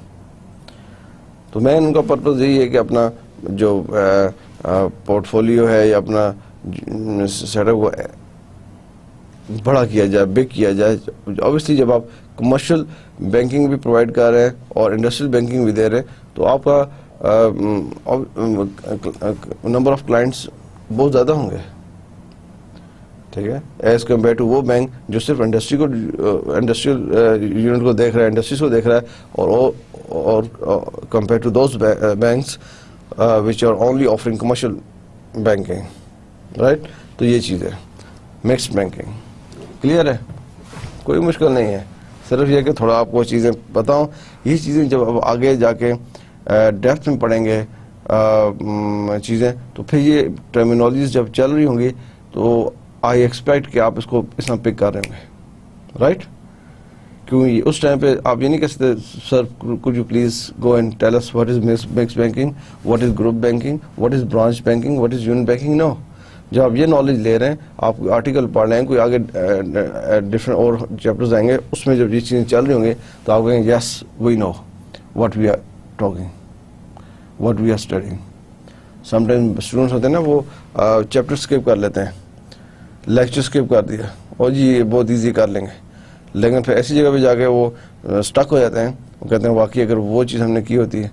تو میں ان کا purpose یہی ہے کہ اپنا جو port folio ہے یا اپنا سیٹ اپ کو بڑا کیا جائے, بگ کیا جائے. اوبیسلی جب آپ کمرشل بینکنگ بھی پرووائڈ کر رہے ہیں اور انڈسٹریل بینکنگ بھی دے رہے ہیں, تو آپ کا نمبر آف کلائنٹس بہت زیادہ ہوں گے, ٹھیک ہے, ایز کمپیئر ٹو وہ بینک جو صرف انڈسٹری کو, انڈسٹریل یونٹ کو دیکھ رہا ہے, انڈسٹریز کو دیکھ رہا ہے, اور compare to those banks which are only offering commercial banking, right. تو یہ چیز ہے مکسڈ بینکنگ. کلیئر ہے, کوئی مشکل نہیں ہے, صرف یہ کہ تھوڑا آپ کو چیزیں بتاؤں. یہ چیزیں جب آپ آگے جا کے ڈیپتھ میں پڑھیں گے چیزیں, تو پھر یہ ٹرمینالوجیز جب چل رہی ہوں گی تو آئی ایکسپیکٹ کہ آپ اس کو اس میں پک کر رہے ہوں گے, رائٹ. کیونکہ اس ٹائم پہ آپ یہ نہیں کہہ سکتے سر could you please go and tell us what is mixed banking, what is group banking, what is branch banking, what is unit banking. No. جب آپ یہ نالج لے رہے ہیں, آپ آرٹیکل پڑھ رہے ہیں, کوئی آگے ڈفرینٹ اور چیپٹرز آئیں گے, اس میں جب یہ چیزیں چل رہی ہوں گی تو آپ کہیں گے yes we know what we are talking, what we are studying. Some time students ہوتے ہیں نا, وہ چیپٹر اسکپ کر لیتے ہیں, لیکچر اسکپ کر دیا, اور جی یہ بہت ایزی کر لیں گے, لیکن پھر ایسی جگہ پہ جا کے وہ اسٹک ہو جاتے ہیں. وہ کہتے ہیں واقعی اگر وہ چیز ہم نے کی ہوتی ہے,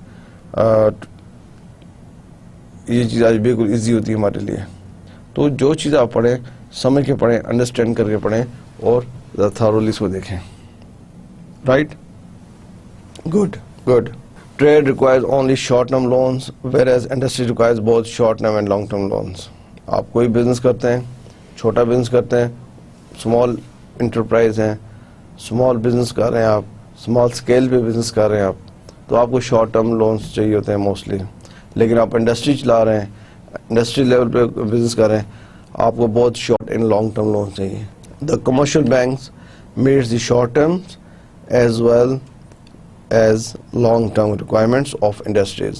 یہ چیز آج بالکل ایزی ہوتی ہے ہمارے لیے. تو جو چیز آپ پڑھیں, سمجھ کے پڑھیں, انڈرسٹینڈ کر کے پڑھیں, اور تھارولی اس کو دیکھیں, right. Good good. Trade requires only short-term loans, whereas industry requires both short-term and long-term loans. آپ کوئی بزنس کرتے ہیں, چھوٹا بزنس کرتے ہیں, اسمال انٹرپرائز ہیں, اسمال بزنس کر رہے ہیں آپ, اسمال اسکیل پہ بزنس کر رہے ہیں آپ, تو آپ کو شارٹ ٹرم لونس چاہیے ہوتے ہیں موسٹلی. لیکن آپ انڈسٹری چلا رہے ہیں, انڈسٹری لیول پہ بزنس کر رہے ہیں, آپ کو بہت short and long term loan چاہیے. The commercial banks meets the short terms as well as long-term requirements of industries.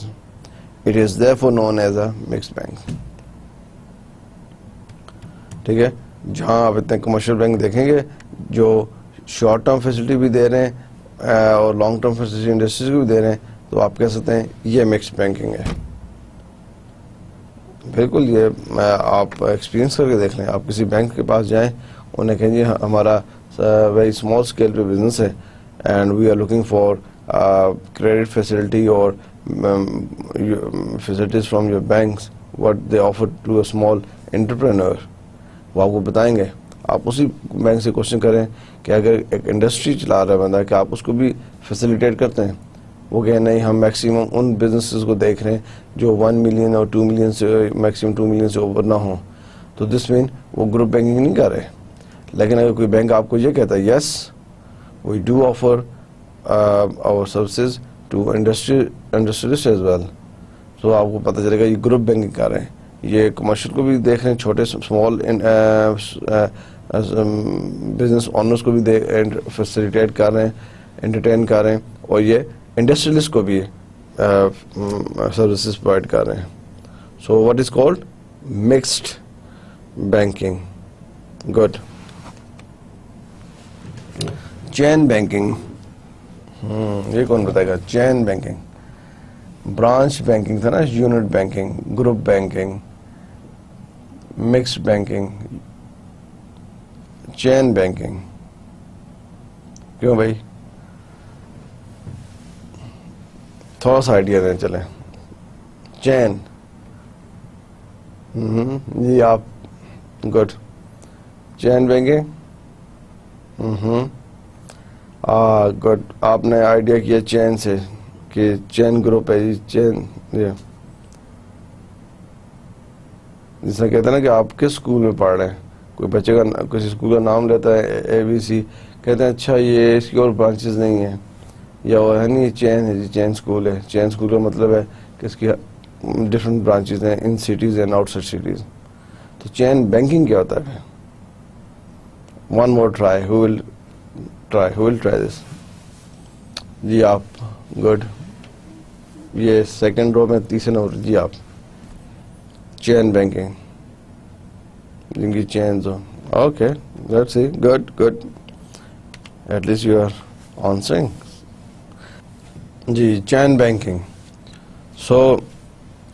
It is therefore known as a mixed bank. ٹھیک ہے, جہاں آپ اتنے کمرشل بینک دیکھیں گے جو شارٹ ٹرم فیسلٹی بھی دے رہے ہیں اور لانگ ٹرم فیسلٹی انڈسٹریز کو بھی دے رہے ہیں, تو آپ کہہ سکتے ہیں یہ مکس بینکنگ ہے. بالکل, یہ آپ ایکسپیرینس کر کے دیکھ لیں. آپ کسی بینک کے پاس جائیں, انہیں کہیں جی ہمارا ویری اسمال اسکیل پہ بزنس ہے and we are looking for credit facility اور facilities from your banks, what they offer to a small entrepreneur. وہ آپ کو بتائیں گے. آپ اسی بینک سے کوشچن کریں کہ اگر ایک انڈسٹری چلا رہا ہے بندہ, کہ آپ اس کو بھی فیسیلیٹیٹ کرتے ہیں. وہ کہ نہیں, ہم میکسیمم ان بزنسز کو دیکھ رہے ہیں جو 1 ملین اور 2 ملین سے میکسیمم 2 ملین سے اوور نہ ہوں. تو دس مین وہ گروپ بینکنگ نہیں کر رہے. لیکن اگر کوئی بینک آپ کو یہ کہتا ہے yes we do offer our services to industrialist as well, تو آپ کو پتہ چلے گا یہ گروپ بینکنگ کر رہے ہیں. یہ کمرشل کو بھی دیکھ رہے ہیں, چھوٹے اسمال بزنس اونرس کو بھی فیسیلیٹیٹ کر رہے ہیں, انٹرٹین کر رہے ہیں, اور یہ انڈسٹریلسٹ کو بھی سروسز پرووائڈ کر رہے ہیں. So what is called mixed banking. Good. Chain banking, یہ کون بتائے گا؟ چین بینکنگ, برانچ بینکنگ تھا نا, unit banking, group banking, mixed banking, chain banking. کیوں بھائی؟ تھوڑا سا آئیڈیا دیں چلیں. چین, جی آپ, گڈ. Chain banking, good. آپ نے آئیڈیا کیا چین سے کہ چین گروپ ہے جی. چین, جس طرح کہتے ہیں نا کہ آپ کس اسکول میں پڑھ رہے ہیں, کوئی بچے کا کسی اسکول کا نام لیتا ہے ABC, کہتے ہیں اچھا یہ اس کی اور برانچز نہیں ہیں, یا وہ ہے نہیں یہ چین ہے جی, چین اسکول ہے. چین اسکول کا مطلب ہے کہ اس کی ڈفرینٹ برانچز ہیں in cities and outside cities. تو چین بینکنگ کیا ہوتا ہے؟ One more try, who will try this? جی آپ, گڈ. یہ سیکنڈ رو میں تیسرے نمبر, جی آپ. چین بینکنگ, جن کی چینز ہو. Okay, let's see. Good good, at least you are answering. جی, chain banking. So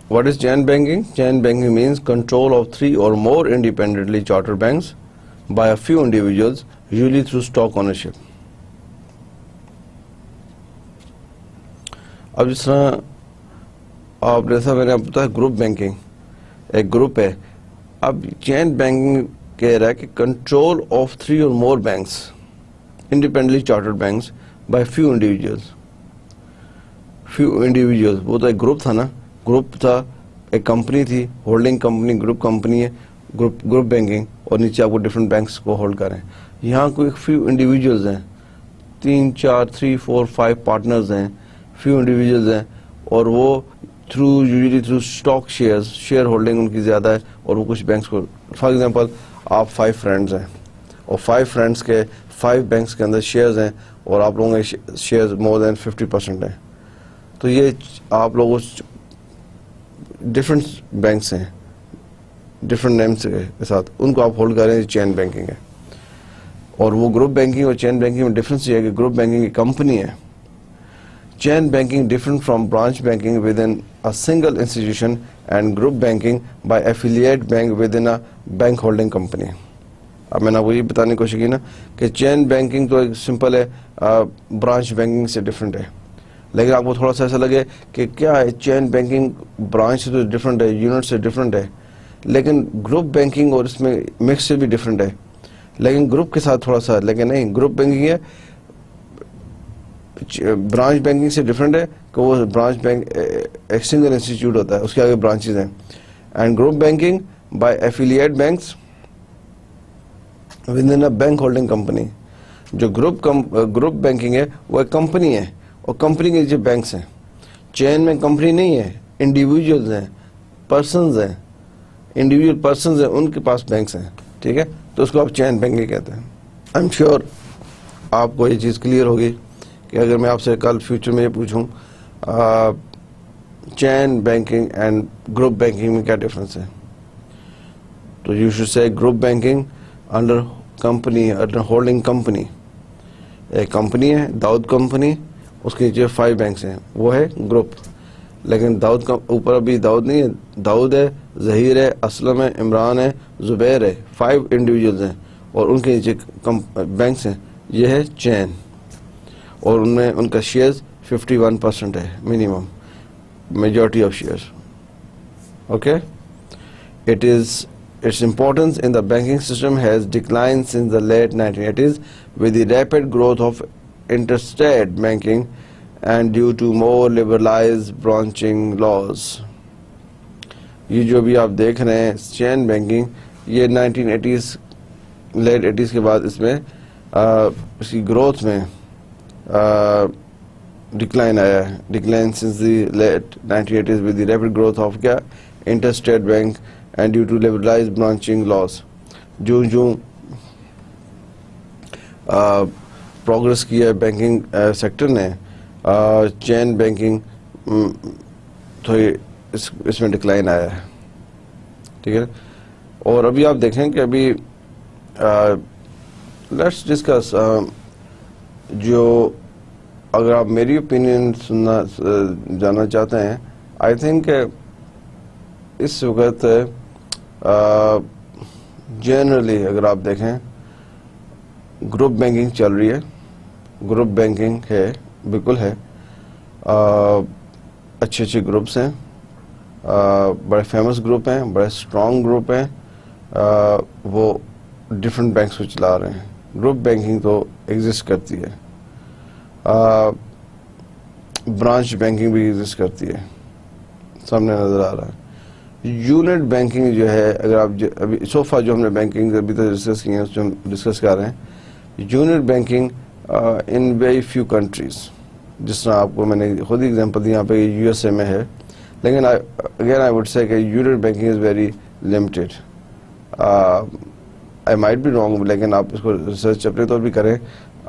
what is chain banking? Chain banking means control of 3 or more independently chartered banks by a few individuals, usually through stock ownership. اب جس طرح آپ جیسا میں نے بتایا group banking ایک گروپ ہے. اب چین بینکنگ کہہ رہا ہے کہ control of 3 or more banks, independently chartered banks by few individuals. وہ تو ایک گروپ تھا نا, گروپ تھا, ایک کمپنی تھی, ہولڈنگ کمپنی, گروپ کمپنی ہے, گروپ بینکنگ, اور نیچے آپ کو ڈفرینٹ بینکس کو ہولڈ کریں. یہاں کوئی فیو انڈیویجولز ہیں, 3 4 3 4 5 پارٹنرز ہیں, فیو انڈیویجولز ہیں, اور وہ usually through stock share holding ان کی زیادہ ہے, اور وہ کچھ بینکس کو, فار ایگزامپل آپ 5 فرینڈز ہیں اور 5 فرینڈز کے 5 بینکس کے اندر شیئرز ہیں, اور آپ لوگوں کے شیئرز مور دین 50% ہیں. تو یہ آپ لوگوں ڈفرینٹ بینکس ہیں ڈفرینٹ نیمس کے ساتھ, ان کو آپ ہولڈ کر رہے ہیں, چین بینکنگ ہے. اور وہ گروپ بینکنگ اور چین بینکنگ میں ڈفرینس یہ ہے کہ گروپ بینکنگ ایک کمپنی ہے. Chain banking different from branch banking within a single institution and group banking by affiliate bank within a bank holding company. اب میں نے آپ کو یہ بتانے کی کوشش کی نا کہ چین بینکنگ تو ایک سمپل ہے, برانچ بینکنگ سے ڈفرینٹ ہے. لیکن آپ کو تھوڑا سا ایسا لگے کہ کیا ہے چین بینکنگ برانچ سے تو ڈفرینٹ ہے, یونٹ سے ڈفرینٹ ہے, لیکن گروپ بینکنگ اور اس میں مکس سے بھی ڈفرینٹ ہے, لیکن گروپ کے ساتھ تھوڑا سا, لیکن نہیں, گروپ بینکنگ ہے برانچ بینکنگ سے ڈفرینٹ ہے کہ وہ برانچ بینک ایک سنگل انسٹیٹیوٹ ہوتا ہے, اس کے آگے برانچز ہیں. And group banking by affiliate banks with in a bank holding company. جو گروپ بینکنگ ہے وہ ایک کمپنی ہے, اور کمپنی کے جو بینکس ہیں. چین میں کمپنی نہیں ہے, انڈیویجولز ہیں, پرسنز ہیں, انڈیویجول پرسنز ہیں, ان کے پاس بینکس ہیں. ٹھیک ہے, تو اس کو آپ چین بینکنگ کہتے ہیں. آئی ایم شیور آپ کو یہ چیز کلیئر ہوگی کہ اگر میں آپ سے کل فیوچر میں یہ پوچھوں چین بینکنگ اینڈ گروپ بینکنگ میں کیا ڈفرنس ہے؟ تو you should say group banking under company, under holding company. ایک کمپنی ہے داؤد کمپنی، اس کے نیچے 5 بینکس ہیں، وہ ہے گروپ. لیکن داؤد کا اوپر ابھی داؤد نہیں ہے، داؤد ہے، ظہیر ہے، اسلم ہے، عمران ہے، زبیر ہے، 5 انڈیویجولز ہیں اور ان کے نیچے بینکس ہیں. یہ ہے چین، اور ان میں ان کا شیئرز 51% ہے minimum, majority of shares. Okay. Its importance in the banking system has declined since the late 1980s with the rapid growth of interstate banking and due to more liberalized branching laws. یہ جو بھی آپ دیکھ رہے ہیں چین banking, یہ 1980s late 80s کے بعد اس میں اس کی گروتھ میں ڈکلائن آیا ہے. Decline since the late 1980s with the rapid growth of کیا interstate bank and due to liberalized branching laws. جو پروگرس کیا ہے بینکنگ سیکٹر نے، چین بینکنگ تھوڑی اس میں ڈکلائن آیا ہے. ٹھیک ہے. اور ابھی آپ دیکھیں کہ ابھی لیٹس ڈسکس، جو اگر آپ میری اوپینین جاننا چاہتے ہیں، آئی تھنک اس وقت جنرلی اگر آپ دیکھیں گروپ بینکنگ چل رہی ہے. گروپ بینکنگ ہے، بالکل ہے. اچھے اچھے گروپس ہیں، بڑے فیمس گروپ ہیں، بڑے اسٹرانگ گروپ ہیں، وہ ڈفرینٹ بینکس کو چلا رہے ہیں. گروپ بینکنگ تو ایگزسٹ کرتی ہے، برانچ بینکنگ بھی ایگزسٹ کرتی ہے، سامنے نظر آ رہا ہے. یونٹ بینکنگ جو ہے، اگر آپ ابھی صوفہ جو ہم نے بینکنگ ابھی تک ڈسکس کی ہیں اس جو ہم ڈسکس کر رہے ہیں، unit banking in very few countries. جس طرح آپ کو میں نے خود ہی ایگزامپل دی، یہاں پہ یو ایس اے میں ہے، لیکن اگین آئی وڈ سے کہ unit banking is very limited. I might be wrong, لیکن آپ اس کو ریسرچ اپنے طور بھی کریں.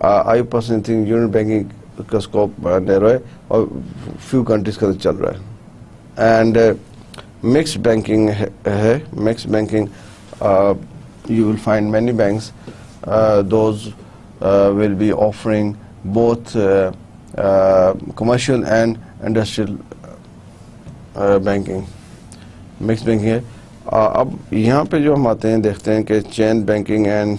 I personally think unit banking کا اسکوپ نیرو ہے اور فیو کنٹریز کا چل رہا ہے. اینڈ mixed banking ہے. mixed banking you will find many banks those will be offering both commercial and industrial banking. mixed banking ہے. اب یہاں پہ جو ہم آتے ہیں دیکھتے ہیں کہ چین بینکنگ اینڈ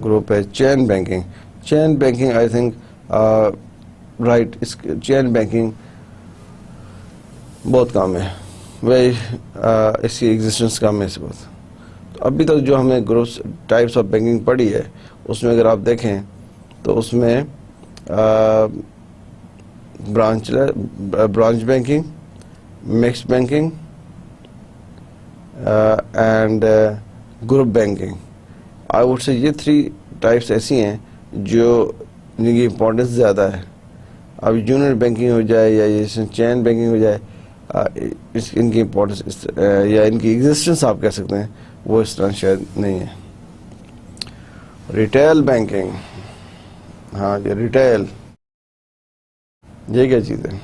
گروپ ہے. Chain banking I think right, اس چین بینکنگ بہت کم ہے، وہی اس کی ایگزسٹنس کم ہے اس وقت. ابھی تک جو ہم نے گروپس ٹائپس آف بینکنگ پڑھی ہے، اس میں اگر آپ دیکھیں تو اس میں branch banking, mix banking and group banking. I would سے یہ 3 ٹائپس ایسی ہیں جو جن کی امپورٹنس زیادہ ہے. اب یونٹ بینکنگ ہو جائے یا یہ چین بینکنگ ہو جائے، ان کی امپورٹنس یا ان کی ایگزسٹنس آپ کہہ سکتے ہیں وہ اس طرح شاید نہیں ہے. ریٹیل بینکنگ، ہاں یہ ریٹیل، یہ کیا چیز ہے؟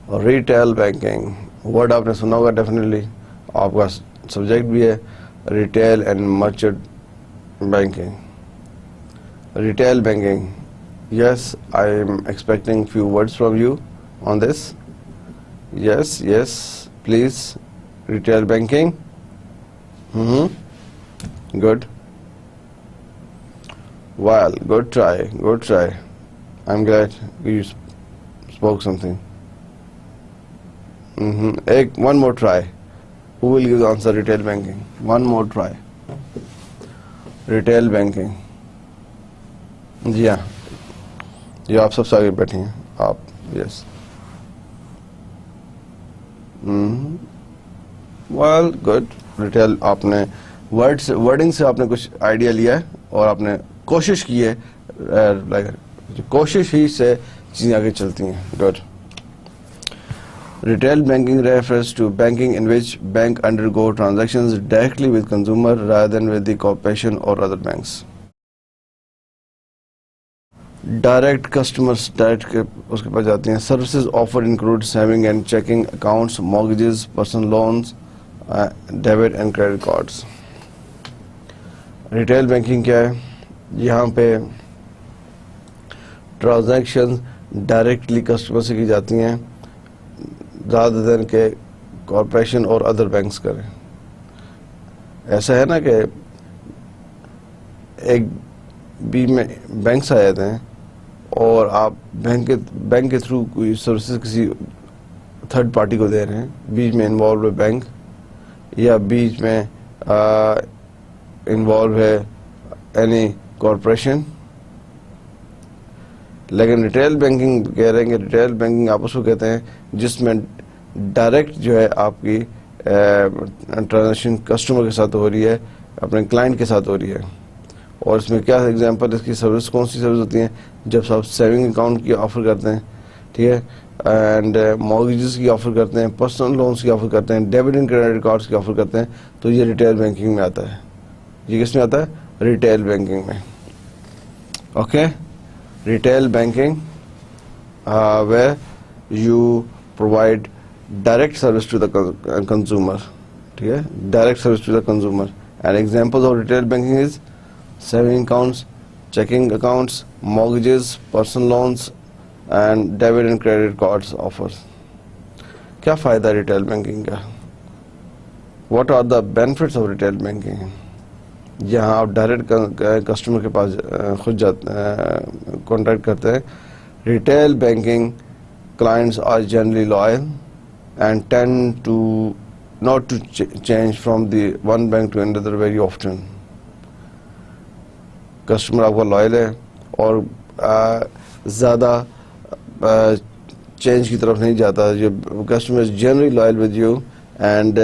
اور ریٹیل بینکنگ ورڈ آپ نے سنا ہوگا ڈیفینیٹلی، آپ کا سبجیکٹ بھی ہے. Retail and merchant banking. Retail banking, yes I am expecting few words from you on this. Yes, please. Retail banking. Good. Well, good try. I'm glad you spoke something. One more try. Who will give the answer? Retail banking. One more try. Retail banking. جی ہاں، یہ آپ سب سے آگے بیٹھے ہیں آپ. یس. Well good. Retail, آپ نے ورڈنگ سے آپ نے کچھ آئیڈیا لیا ہے اور آپ نے کوشش کی ہے، کوشش ہی سے چیزیں آگے چلتی ہیں. Good. Retail banking refers to banking in which bank undergo transactions directly with consumer rather than with the corporation or other banks. Direct customers direct اس کے پاس جاتی ہیں. Services offer include saving and checking accounts, mortgages, personal loans, debit and credit cards. Retail banking کیا ہے؟ یہاں پہ transaction directly customer سے کی جاتی ہیں زیادہ دین کہ کارپوریشن اور ادر بینکس کریں. ایسا ہے نا کہ ایک بھی میں بینکس آ جاتے ہیں اور آپ بینک کے تھرو کوئی سروسز کسی تھرڈ پارٹی کو دے رہے ہیں, بیچ میں انوالو ہے بینک یا بیچ میں انوالو ہے اینی کارپوریشن. لیکن ریٹیل بینکنگ کہہ رہے ہیں کہ ریٹیل بینکنگ آپ اس کو کہتے ہیں جس میں ڈائریکٹ جو ہے آپ کی ٹرانزیکشن کسٹمر کے ساتھ ہو رہی ہے, اپنے کلائنٹ کے ساتھ ہو رہی ہے. اور اس میں کیا ایگزامپل اس کی سروس کون سی سروس ہوتی ہیں؟ جب آپ سیونگ اکاؤنٹ کی آفر کرتے ہیں, ٹھیک ہے, اینڈ مارگیجز کی آفر کرتے ہیں, پرسنل لونز کی آفر کرتے ہیں, ڈیبٹ اینڈ کریڈٹ کارڈس کی آفر کرتے ہیں, تو یہ ریٹیل بینکنگ میں آتا ہے. یہ کس میں آتا ہے؟ ریٹیل بینکنگ میں. Okay, retail banking where you provide direct service to the consumer. ٹھیک ہے, direct service to the consumer. And examples of retail banking is saving accounts, checking accounts, mortgages, personal loans and debit and credit cards offers. کیا فائدہ ہے retail banking کا؟ What are the benefits of retail banking? یہاں آپ direct customer کے پاس خود contact کرتے ہیں. Retail banking clients are generally loyal and tend to not to change from the one bank to another very often. Customer آپ کا loyal ہے اور زیادہ چینج کی طرف نہیں جاتا. Customer is generally loyal with you and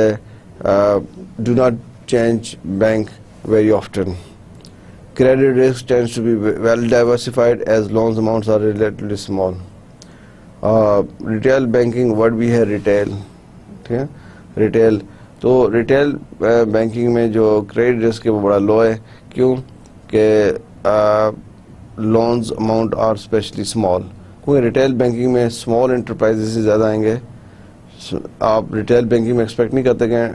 do not change bank very often. Credit risk tends to be well diversified as loans amounts are relatively small. Retail banking word بھی ہے retail, ٹھیک ہے, retail. تو retail banking میں جو credit risk ہے وہ بڑا لو ہے. کیوں کہ loans amount are specially small, کیونکہ ریٹیل بینکنگ میں اسمال انٹرپرائز سے زیادہ آئیں گے. آپ ریٹیل بینکنگ میں ایکسپیکٹ نہیں کرتے کہ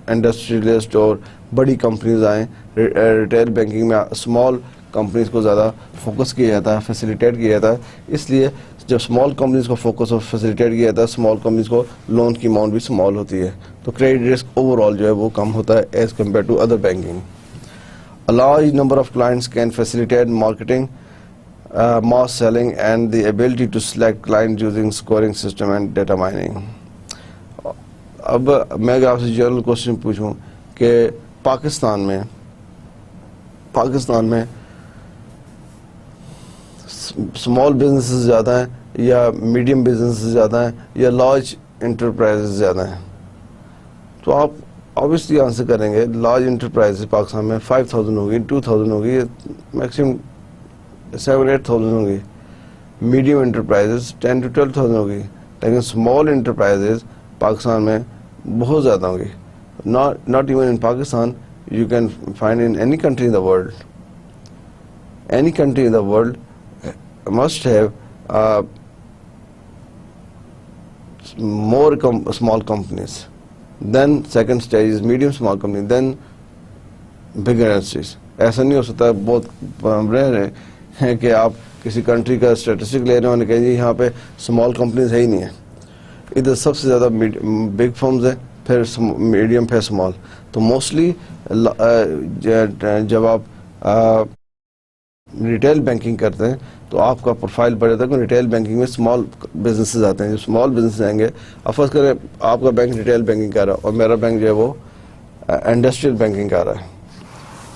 انڈسٹریلسٹ اور بڑی کمپنیز آئیں. ریٹیل بینکنگ میں اسمال کمپنیز کو زیادہ فوکس کیا جاتا ہے, فیسیلیٹیٹ کیا جاتا ہے. اس لیے جب اسمال کمپنیز کو فوکس اور فیسیلیٹیٹ کیا جاتا ہے, اسمال کمپنیز کو لون کی اماؤنٹ بھی اسمال ہوتی ہے, تو کریڈٹ رسک اوور آل جو ہے وہ کم ہوتا ہے as compare to other banking. A large number of clients can facilitate marketing, mass selling and the ability to select clients using scoring system and data mining. اب میں اگر آپ سے جنرل کوشچن پوچھوں کہ پاکستان میں اسمال بزنسز زیادہ ہیں یا میڈیم بزنسز زیادہ ہیں یا لارج انٹرپرائز زیادہ ہیں, تو آپ obviously آنسر کریں گے لارج انٹرپرائز پاکستان میں 5000 ہوگی, 2000 ہوگی, میکسیمم 7-8,000 ہوگی. میڈیم انٹرپرائز 10 to 12,000 ہوگی. لیکن اسمال انٹرپرائز پاکستان میں بہت زیادہ ہوگی. not even in Pakistan, you can find in any country in the world. Any country in the world must have more small companies. Then second stage is medium small company, then bigger industries. ایسا نہیں ہو سکتا. بہت رہ رہے ہیں کہ آپ کسی کنٹری کا اسٹیٹسٹک لے رہے ہیں کہ جی یہاں پہ اسمال کمپنیز ہے ہی نہیں ہیں. ادھر سب سے زیادہ بگ فرمز ہیں, پھر میڈیم, پھر اسمال. تو موسٹلی جب آپ ریٹیل بینکنگ کرتے ہیں تو آپ کا پروفائل بڑھ جاتا ہے, کیونکہ ریٹیل بینکنگ میں اسمال بزنسز آتے ہیں. جو اسمال بزنس آئیں گے, فرض کریں آپ کا بینک ریٹیل بینکنگ کر رہا ہے اور میرا بینک جو ہے وہ انڈسٹریل بینکنگ کر رہا ہے,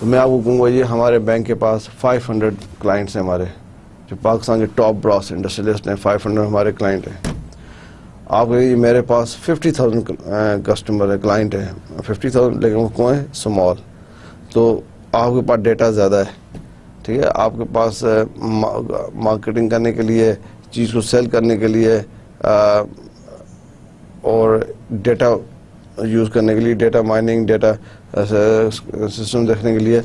تو میں آپ کو کہوں گا یہ ہمارے بینک کے پاس 500 کلائنٹس ہیں ہمارے, جو پاکستان کے ٹاپ براس انڈسٹریلسٹ ہیں. 500 ہمارے کلائنٹ ہیں. آپ کہیں گے میرے پاس 50,000 کسٹمر ہے, کلائنٹ ہیں 50,000, لیکن وہ کون ہے؟ اسمال. تو آپ کے پاس ڈیٹا زیادہ ہے, ٹھیک ہے, آپ کے پاس مارکیٹنگ کرنے کے لیے, چیز کو سیل کرنے کے لیے اور ڈیٹا یوز کرنے کے لیے, ڈیٹا مائننگ, ڈیٹا سسٹم دیکھنے کے لیے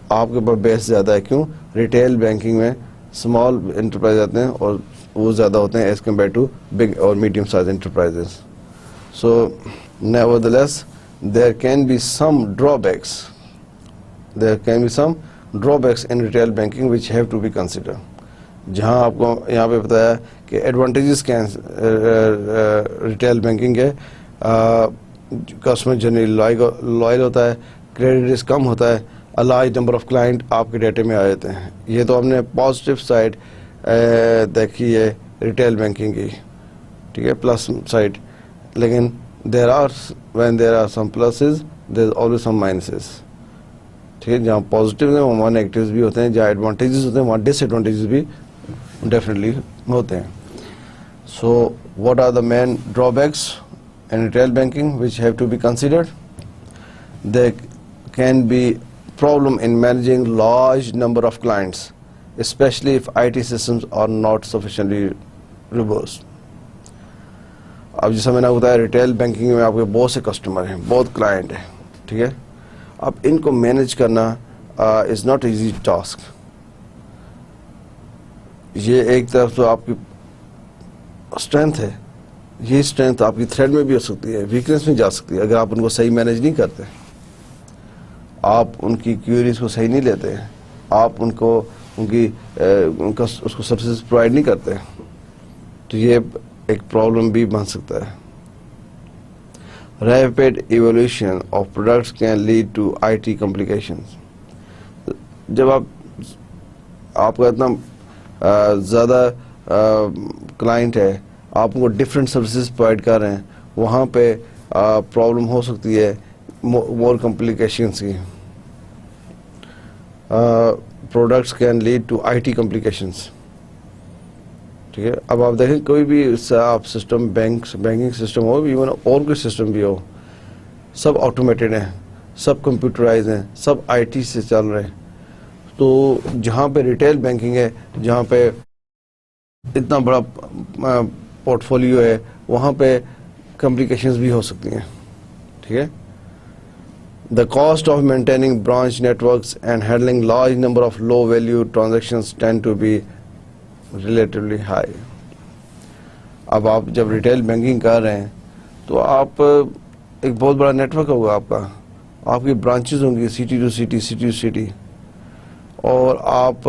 آپ کے پاس بیس زیادہ ہے. کیوں؟ ریٹیل بینکنگ میں اسمال انٹرپرائز آتے ہیں اور وہ زیادہ ہوتے ہیں ایز کمپیئر ٹو بگ اور medium size enterprises. So nevertheless there can be some drawbacks in retail banking which have to be considered. جہاں آپ کو یہاں پہ بتایا کہ ایڈوانٹیجز کیا ہیں ریٹیل بینکنگ کے. کسٹمر جنرلی لائل ہوتا ہے, کریڈٹ رسک کم ہوتا ہے, لارج نمبر آف کلائنٹ آپ کے ڈیٹے میں آ جاتے ہیں. یہ تو ہم نے پازیٹیو سائڈ دیکھی ہے ریٹیل بینکنگ کی, ٹھیک ہے, پلس سائڈ. لیکن when there are some pluses there is always some minuses. ٹھیک ہے, جہاں پازیٹیو ہیں وہاں نیگیٹیوز بھی ہوتے ہیں, جہاں ایڈوانٹیجز ہوتے ہیں وہاں ڈس ایڈوانٹیجز بھی ڈیفینیٹلی ہوتے ہیں. So what are the main drawbacks in retail banking which have to be considered? There can be problem in managing large number of clients, especially if IT systems are not sufficiently robust. اب جیسا میں نے بتایا retail banking میں آپ کے بہت سے کسٹمر ہیں, بہت کلائنٹ ہیں, ٹھیک ہے. اب ان کو مینیج کرنا از ناٹ ایزی ٹاسک. یہ ایک طرف تو آپ کی اسٹرینتھ ہے, یہ اسٹرینتھ آپ کی تھریڈ میں بھی ہو سکتی ہے, ویکنیس میں جا سکتی ہے اگر آپ ان کو صحیح مینیج نہیں کرتے, آپ ان کی کیوریز کو صحیح نہیں لیتے, آپ ان کو اس کو سروسز پرووائڈ نہیں کرتے, تو یہ ایک پرابلم بھی بن سکتا ہے. Rapid evolution of products can lead to IT complications. جب آپ کا اتنا زیادہ کلائنٹ ہے, آپ کو ڈفرینٹ سروسز پرووائڈ کر رہے ہیں, وہاں پہ پرابلم ہو سکتی ہے مور کمپلیکیشنس کی. Products can lead to IT complications. ٹھیک ہے. اب آپ دیکھیں کوئی بھی آپ سسٹم بینکنگ سسٹم ہو, ایون اور کوئی سسٹم بھی ہو, سب آٹومیٹڈ ہیں, سب کمپیوٹرائز ہیں, سب IT سے چل رہے ہیں. تو جہاں پہ ریٹیل بینکنگ ہے, جہاں پہ اتنا بڑا پورٹ فولیو ہے, وہاں پہ کمپلیکیشنز بھی ہو سکتی ہیں. ٹھیک ہے. The cost of maintaining branch networks and handling large number of low value transactions tend to be relatively high. اب آپ جب ریٹیل بینکنگ کر رہے ہیں تو آپ ایک بہت بڑا نیٹ ورک ہوگا آپ کی برانچز ہوں گی سٹی ٹو سٹی, اور آپ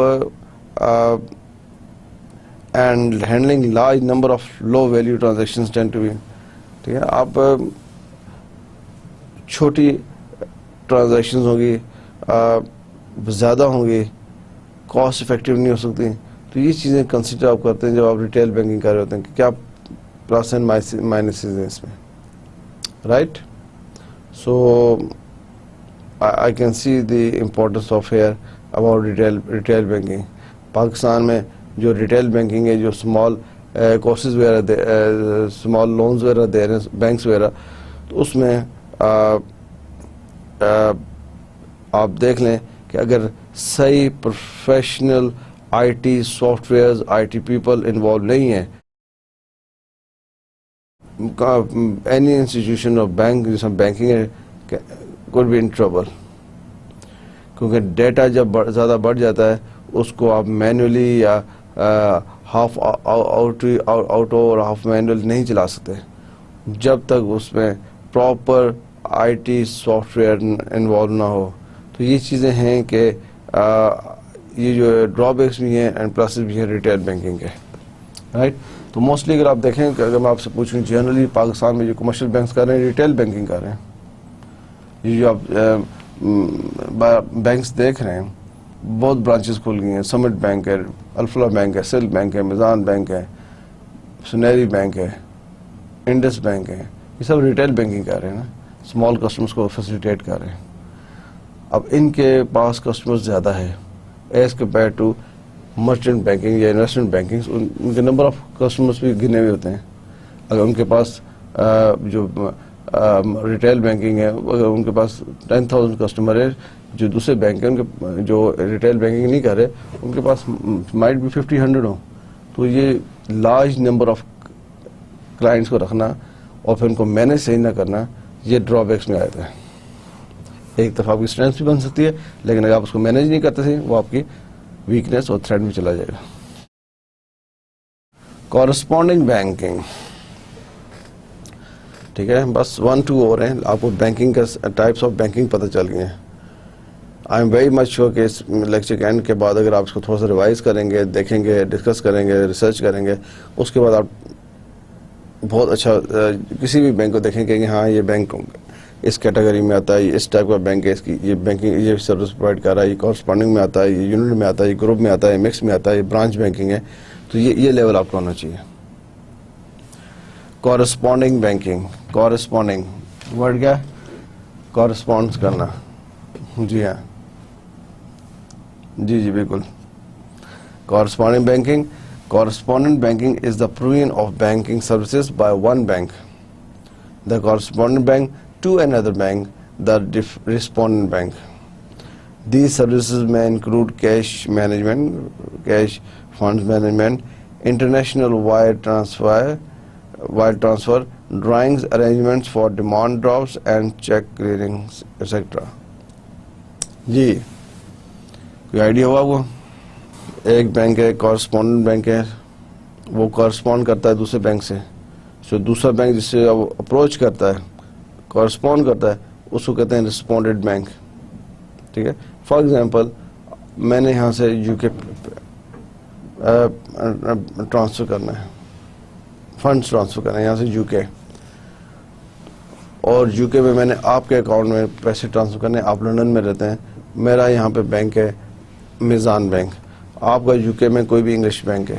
and handling large number of low value transactions tend to be. ٹھیک ہے. آپ چھوٹی ٹرانزیکشنز ہوں گی, زیادہ ہوں گی, کاسٹ افیکٹو نہیں ہو سکتی. تو یہ چیزیں کنسیڈر آپ کرتے ہیں جب آپ ریٹیل بینکنگ کر رہے ہوتے ہیں کہ کیا پلس اینڈ مائنسز ہیں اس میں, right. So I can see the importance of here about retail banking. Pakistan میں جو ریٹیل بینکنگ ہے, جو اسمال کورسز وغیرہ اسمال لونز وغیرہ دے رہے ہیں بینکس وغیرہ, تو اس میں آپ دیکھ لیں کہ اگر صحیح professional IT softwares, IT people involve نہیں ہیں, اینی انسٹیٹیوشن اور بینک جیسا بینکنگ ہے could be in trouble. کیونکہ ڈیٹا جب زیادہ بڑھ جاتا ہے اس کو آپ مینولی یا ہاف آؤٹو اور ہاف مینول نہیں چلا سکتے جب تک اس میں proper IT soft where involve نہ ہو. تو یہ چیزیں ہیں کہ یہ جو ڈرابیکس بھی ہیں اینڈ پلسز بھی ہیں ریٹیل بینکنگ کے, رائٹ. تو موسٹلی اگر آپ دیکھیں کہ اگر میں آپ سے پوچھوں جنرلی پاکستان میں جو کمرشل بینکس کر رہے ہیں ریٹیل بینکنگ کر رہے ہیں. یہ جو آپ بینکس دیکھ رہے ہیں بہت برانچز کھل گئی ہیں. سمٹ بینک ہے, الفلا بینک ہے, سل بینک ہے, میزان بینک ہے, سنیری بینک ہے, انڈس بینک ہے. یہ سب ریٹیل بینکنگ کر رہے ہیں نا, اسمال کسٹمرس کو فیسیلیٹیٹ کر رہے ہیں. اب ان کے پاس کسٹمر زیادہ ہے as compare to merchant banking یا انویسٹمنٹ بینکنگ. ان کے نمبر آف کسٹمرس بھی گنے ہوئے ہوتے ہیں. اگر ان کے پاس جو ریٹیل بینکنگ ہے, اگر ان کے پاس 10,000 کسٹمر ہے جو دوسرے بینک ہیں, ان کے جو ریٹیل بینکنگ نہیں کر رہے ان کے پاس مائٹ بھی 50-100 ہوں. تو یہ لارج نمبر آف کلائنٹس کو رکھنا اور پھر ان کو مینیج صحیح نہ کرنا, یہ ڈرابیکس میں آتا ہے. ایک طرف آپ کی اسٹرینتھ بھی بن سکتی ہے, لیکن اگر آپ اس کو مینیج نہیں کرتے تھے وہ آپ کی ویکنیس اور تھریٹ میں چلا جائے گا. Corresponding banking. ٹھیک ہے, بس 1-2 اور ہیں, آپ کو بینکنگ کا ٹائپس آف بینکنگ پتہ چل گئے ہیں. I am very much sure کہ اس لیکچر کے اینڈ کے بعد اگر آپ اس کو تھوڑا سا ریوائز کریں گے, دیکھیں گے, ڈسکس کریں گے, ریسرچ کریں گے, اس کے بعد آپ بہت اچھا کسی بھی بینک کو دیکھیں گے کہ ہاں یہ بینک اس کیٹیگری میں آتا ہے, یہ اس ٹائپ کا بینک ہے, اس کی یہ بینکنگ یہ سروس پرووائڈ کر رہا ہے, یہ کورسپونڈنگ میں آتا ہے, یہ یونٹ میں آتا ہے, یہ گروپ میں آتا ہے, یہ مکس میں آتا ہے, یہ برانچ بینکنگ ہے. تو یہ لیول آپ کو ہونا چاہیے. کورسپونڈنگ بینکنگ, کورسپونڈنگ ورڈ کیا ہے؟ کورسپونڈ کرنا. جی ہاں, جی بالکل. Corresponding banking. Correspondent banking is the provision of banking services by one bank, the correspondent bank, to another bank, the respondent bank. These services may include cash management, cash funds management, international wire transfer, drawings arrangements for demand drafts and check clearings, etc. جی کوئی idea ہوا وہ؟ ایک bank ہے, correspondent bank ہے, وہ correspond کرتا ہے دوسرے بینک سے. سو دوسرا بینک جس سے وہ اپروچ کرتا ہے, کورسپونڈ کرتا ہے, اس کو کہتے ہیں رسپونڈنٹ بینک. ٹھیک ہے, فار ایگزامپل میں نے یہاں سے یو کے ٹرانسفر کرنا ہے, فنڈس ٹرانسفر کرنا ہے یہاں سے یو کے, اور یو کے میں نے آپ کے اکاؤنٹ میں پیسے ٹرانسفر کرنے. آپ لنڈن میں رہتے ہیں, میرا یہاں پہ بینک ہے میزان بینک, آپ کا یو کے میں کوئی بھی انگلش بینک ہے,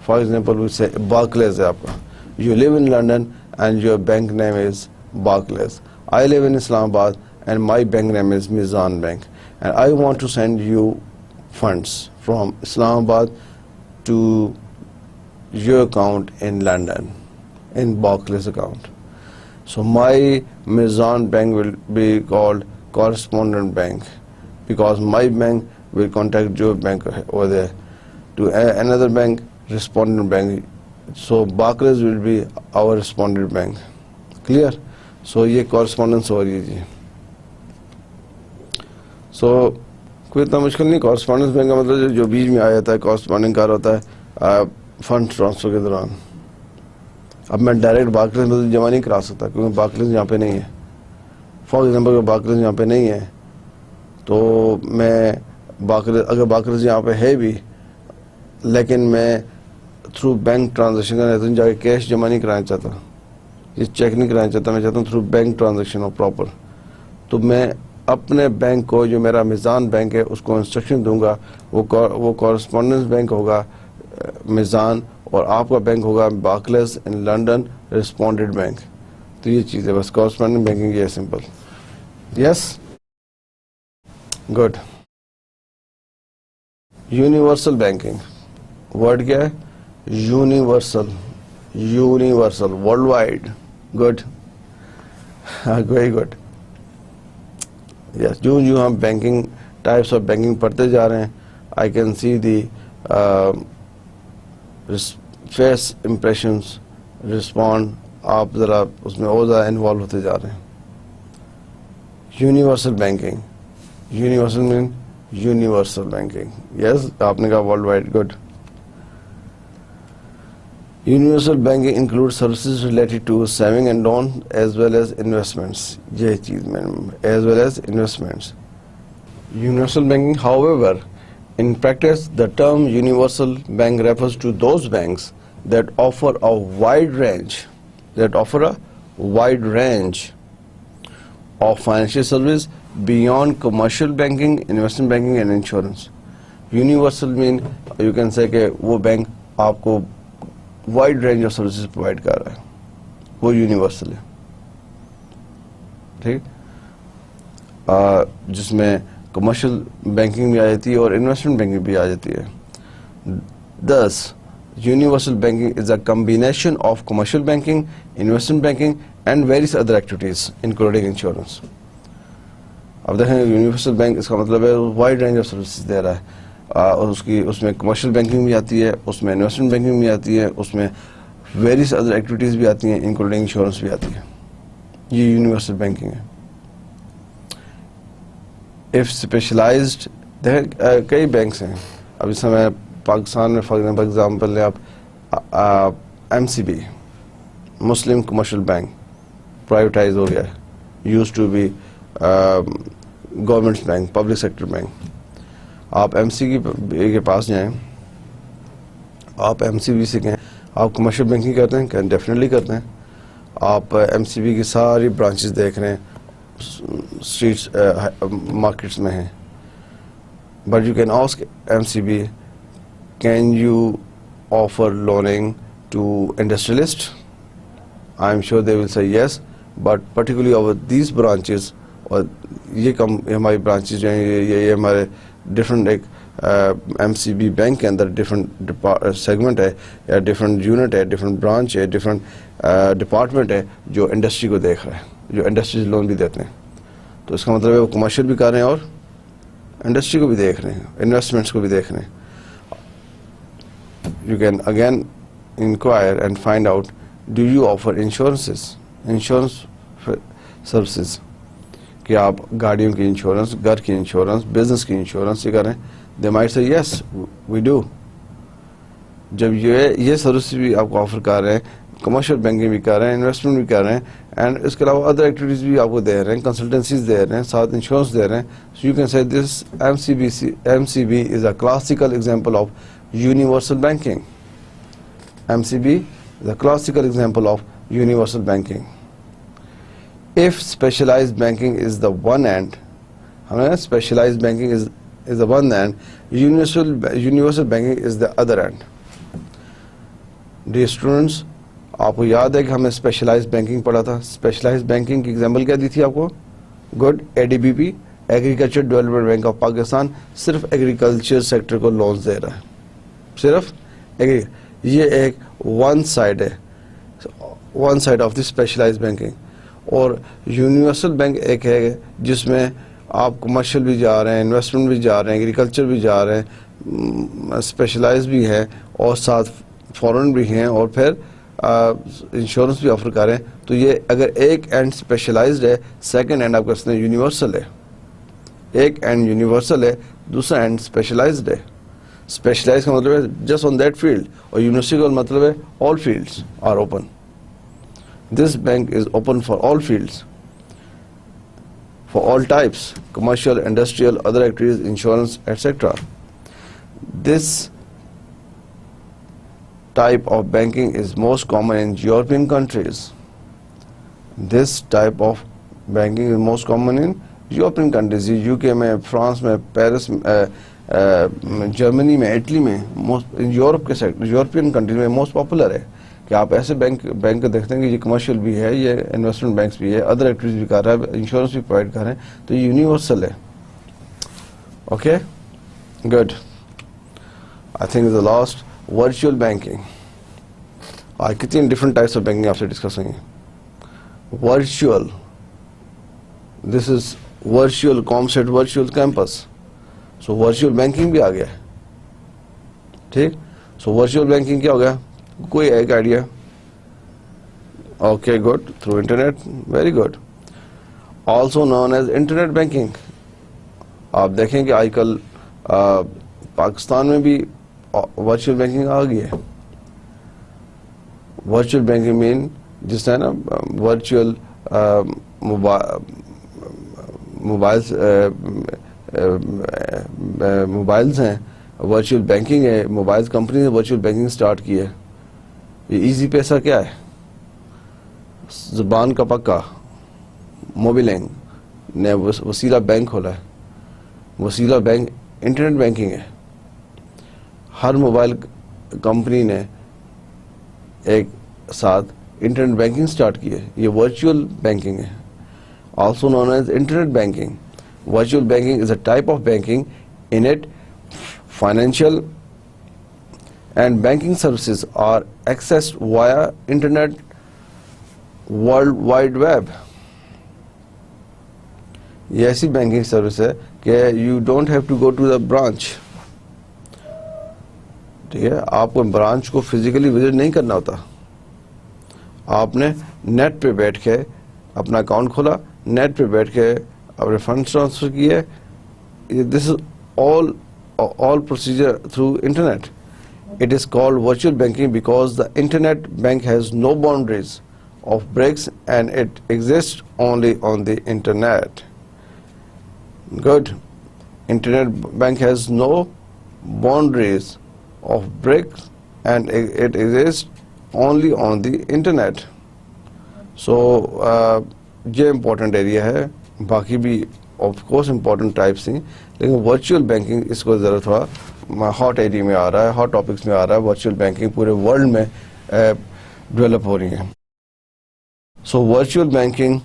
فار ایگزامپل سے بارکلیز ہے آپ کا. You live in London and your bank name is Barclays. I live in Islamabad and my bank name is Meezan bank, and I want to send you funds from Islamabad to your account in London in Barclays account. So my Mizan bank will be called correspondent bank because my bank will contact your bank over there to another bank, respondent bank. So Barclays will be our respondent bank. Clear? So یہ correspondence ہو رہی ہے جی. So کوئی اتنا مشکل نہیں. correspondence bank کا مطلب جو بیچ میں آ جاتا ہے, corresponding کار ہوتا ہے فنڈ ٹرانسفر کے دوران. اب میں ڈائریکٹ بارکلیز میں جمع نہیں کرا سکتا کیونکہ بارکلیز یہاں پہ نہیں ہے. فار ایگزامپل اگر بارکلیز یہاں پہ نہیں ہے تو میں اگر بارکلیز یہاں پہ ہے بھی لیکن میں تھرو بینک ٹرانزیکشن کرنا چاہتا ہوں, جا کے کیش جمع نہیں کرانا چاہتا, یہ چیک نہیں کرانا چاہتا, میں چاہتا ہوں تھرو بینک ٹرانزیکشن ہو پراپر. تو میں اپنے بینک کو, جو میرا میزان بینک ہے, اس کو انسٹرکشن دوں گا. وہ کورسپونڈنس بینک ہوگا میزان, اور آپ کا بینک ہوگا Barclays in London respondent bank. تو یہ چیز ہے بس کورسپونڈنٹ بینکنگ, یہ simple. Yes good. Universal banking word کیا ہے؟ Universal, universal world wide. Good, very good. Yes, جو ہم بینکنگ ٹائپس آف بینکنگ پڑھتے جا رہے ہیں, I can see the face impressions respond, آپ ذرا اس میں اور زیادہ انوالو ہوتے جا رہے ہیں. Universal banking, universal mean universal banking. Yes, آپ نے کہا world wide. Good. Universal banking include services related to saving and loan as well as investments. یہ چیز میں as well as investments. Universal banking, however, in practice, the term universal bank refers to those banks that offer a wide range of financial service beyond commercial banking, investment banking, and insurance. Universal mean you can say کہ وہ bank آپ کو wide range of services provide کر رہا ہے, وہ universal ہے. ٹھیک, جس میں کمرشل بینکنگ بھی آ جاتی ہے اور انویسٹمنٹ بینکنگ بھی آ جاتی ہے. Thus, universal banking is a combination of commercial banking, investment banking, and various other activities, including insurance. اب دیکھیں یونیورسل بینک اس کا مطلب ہے وائڈ رینج آف سروسز دے رہا ہے, اور اس میں کمرشل بینکنگ بھی آتی ہے, اس میں انویسٹمنٹ بینکنگ بھی آتی ہے, اس میں ویریس ادر ایکٹیویٹیز بھی آتی ہیں, انکلوڈنگ انشورنس بھی آتی ہے. یہ یونیورسل بینکنگ ہے. If specialized, کئی بینکس ہیں. اب اس میں پاکستان میں فار ایگزامپل ہے, آپ MCB, Muslim Commercial Bank, privatized ہو گیا ہے. Used to be government bank, public sector bank. آپ MCB کے پاس جائیں, آپ MCB سے کہیں آپ کمرشل بینکنگ کرتے ہیں, کہ ڈیفینیٹلی کرتے ہیں. آپ MCB کی ساری برانچز دیکھ رہے ہیں, اسٹریٹس مارکیٹس میں ہیں. But you can ask MCB, can you offer loaning to industrialist? I am sure they will say yes, but particularly over these branches, اور یہ ہماری برانچز جو ہیں یہ ہمارے ڈفرینٹ ایک MCB بینک کے اندر ڈفرینٹ سیگمنٹ ہے, یا ڈفرینٹ یونٹ ہے, ڈفرینٹ برانچ ہے, ڈفرینٹ ڈپارٹمنٹ ہے جو انڈسٹری کو دیکھ رہا ہے, جو انڈسٹریز لون بھی دیتے ہیں. تو اس کا مطلب ہے وہ کمرشل بھی کر رہے ہیں اور انڈسٹری کو بھی دیکھ رہے ہیں, انویسٹمنٹس کو بھی دیکھ رہے ہیں. You can again inquire and find out, do you offer insurance services, کہ آپ گاڑیوں کی انشورنس, گھر کی انشورنس, بزنس کی انشورنس یہ کریں. They might say yes we do. جب یہ سروس بھی آپ کو آفر کر رہے ہیں, کمرشل بینکنگ بھی کر رہے ہیں, انویسٹمنٹ بھی کر رہے ہیں, اینڈ اس کے علاوہ ادر ایکٹیویٹیز بھی آپ کو دے رہے ہیں, کنسلٹنسیز دے رہے ہیں, ساتھ انشورنس دے رہے ہیں. So you can say this MCB is a classical example of universal banking. MCB is a classical example of universal banking. If specialized banking is the one end, specialized banking is the one end, universal banking is the other end. Dear students, آپ کو یاد ہے کہ ہم نے specialised banking پڑھا تھا. Specialised banking کی ایگزامپل کیا دی تھی آپ کو؟ Good. ADBP, agriculture development bank of Pakistan, صرف ایگریکلچر سیکٹر کو لونز دے رہا ہے, صرف یہ ایک ون سائڈ ہے, one side of the specialized banking. اور یونیورسل بینک ایک ہے جس میں آپ کمرشل بھی جا رہے ہیں, انویسٹمنٹ بھی جا رہے ہیں, ایگریکلچر بھی جا رہے ہیں, اسپیشلائز بھی ہے, اور ساتھ فورن بھی ہیں, اور پھر انشورنس بھی آفر کر رہے ہیں. تو یہ اگر ایک اینڈ اسپیشلائزڈ ہے, سیکنڈ اینڈ آپ کا سمجھیں یونیورسل ہے. ایک اینڈ یونیورسل ہے, دوسرا اینڈ اسپیشلائزڈ ہے. اسپیشلائز کا مطلب ہے جسٹ آن دیٹ فیلڈ, اور یونیورسل کا مطلب ہے all fields are open. This bank is open for all fields, for all types, commercial, industrial, other activities, insurance, etcetera. This type of banking is most common in European countries. This type of banking is most common in European countries. UK میں, France میں, Paris, Germany میں, Italy میں, Europe کے sector, European countries میں most popular ہے. کہ آپ ایسے بینک دیکھتے ہیں کہ یہ کمرشل بھی ہے, یہ انویسٹمنٹ بینکس بھی ہے, ادر ایکٹیویٹیز بھی کر رہا ہے, انشورنس بھی پرووائڈ کر رہے ہیں, تو یہ یونیورسل ہے. Okay, good. I think the last virtual banking. آج کتنی ڈفرنٹ ٹائپس آف بینکنگ آپ سے ڈسکس ہوئیں گے. Virtual, this is virtual COMSATS, virtual campus. So virtual banking بھی آ گیا ہے. ٹھیک. سو ورچوئل بینکنگ کیا ہو گیا؟ کوئی ایک idea? Okay, good. Through internet, very good. Also known as internet banking. آپ دیکھیں کہ آج کل پاکستان میں بھی ورچوئل بینکنگ آ گئی ہے. ورچوئل بینکنگ مین جس طرح نا ورچوئل موبائلز ہیں, ورچوئل بینکنگ ہے, موبائل کمپنی نے ورچوئل بینکنگ سٹارٹ کی ہے. یہ ایزی پیسہ کیا ہے؟ زبان کا پکا. موبیلنگ نے وسیلہ بینک کھولا ہے. وسیلہ بینک انٹرنیٹ بینکنگ ہے. ہر موبائل کمپنی نے ایک ساتھ انٹرنیٹ بینکنگ سٹارٹ کی ہے. یہ ورچوئل بینکنگ ہے. Also known as internet banking. Virtual banking is a type of banking. In it financial and banking services are accessed via internet, world wide web. یہ ایسی banking service ہے کہ you don't have to go to the branch. ٹھیک ہے, آپ کو branch کو physically visit نہیں کرنا ہوتا. آپ نے نیٹ پہ بیٹھ کے اپنا اکاؤنٹ کھولا, نیٹ پہ بیٹھ کے اپنے فنڈ ٹرانسفر کیے. دس از all procedure through internet. It is called virtual banking because the internet bank has no boundaries of bricks and it exists only on the internet. Good. Internet bank has no boundaries of bricks and it exists only on the internet. So یہ important area ہے. باقی بھی of course important types ہیں, لیکن virtual banking اس کو ذرا تھوڑا hot area میں آ رہا ہے, ہاٹ ٹاپکس میں آ رہا ہے. ورچوئل بینکنگ پورے ورلڈ میں ڈیولپ ہو رہی ہیں. So virtual banking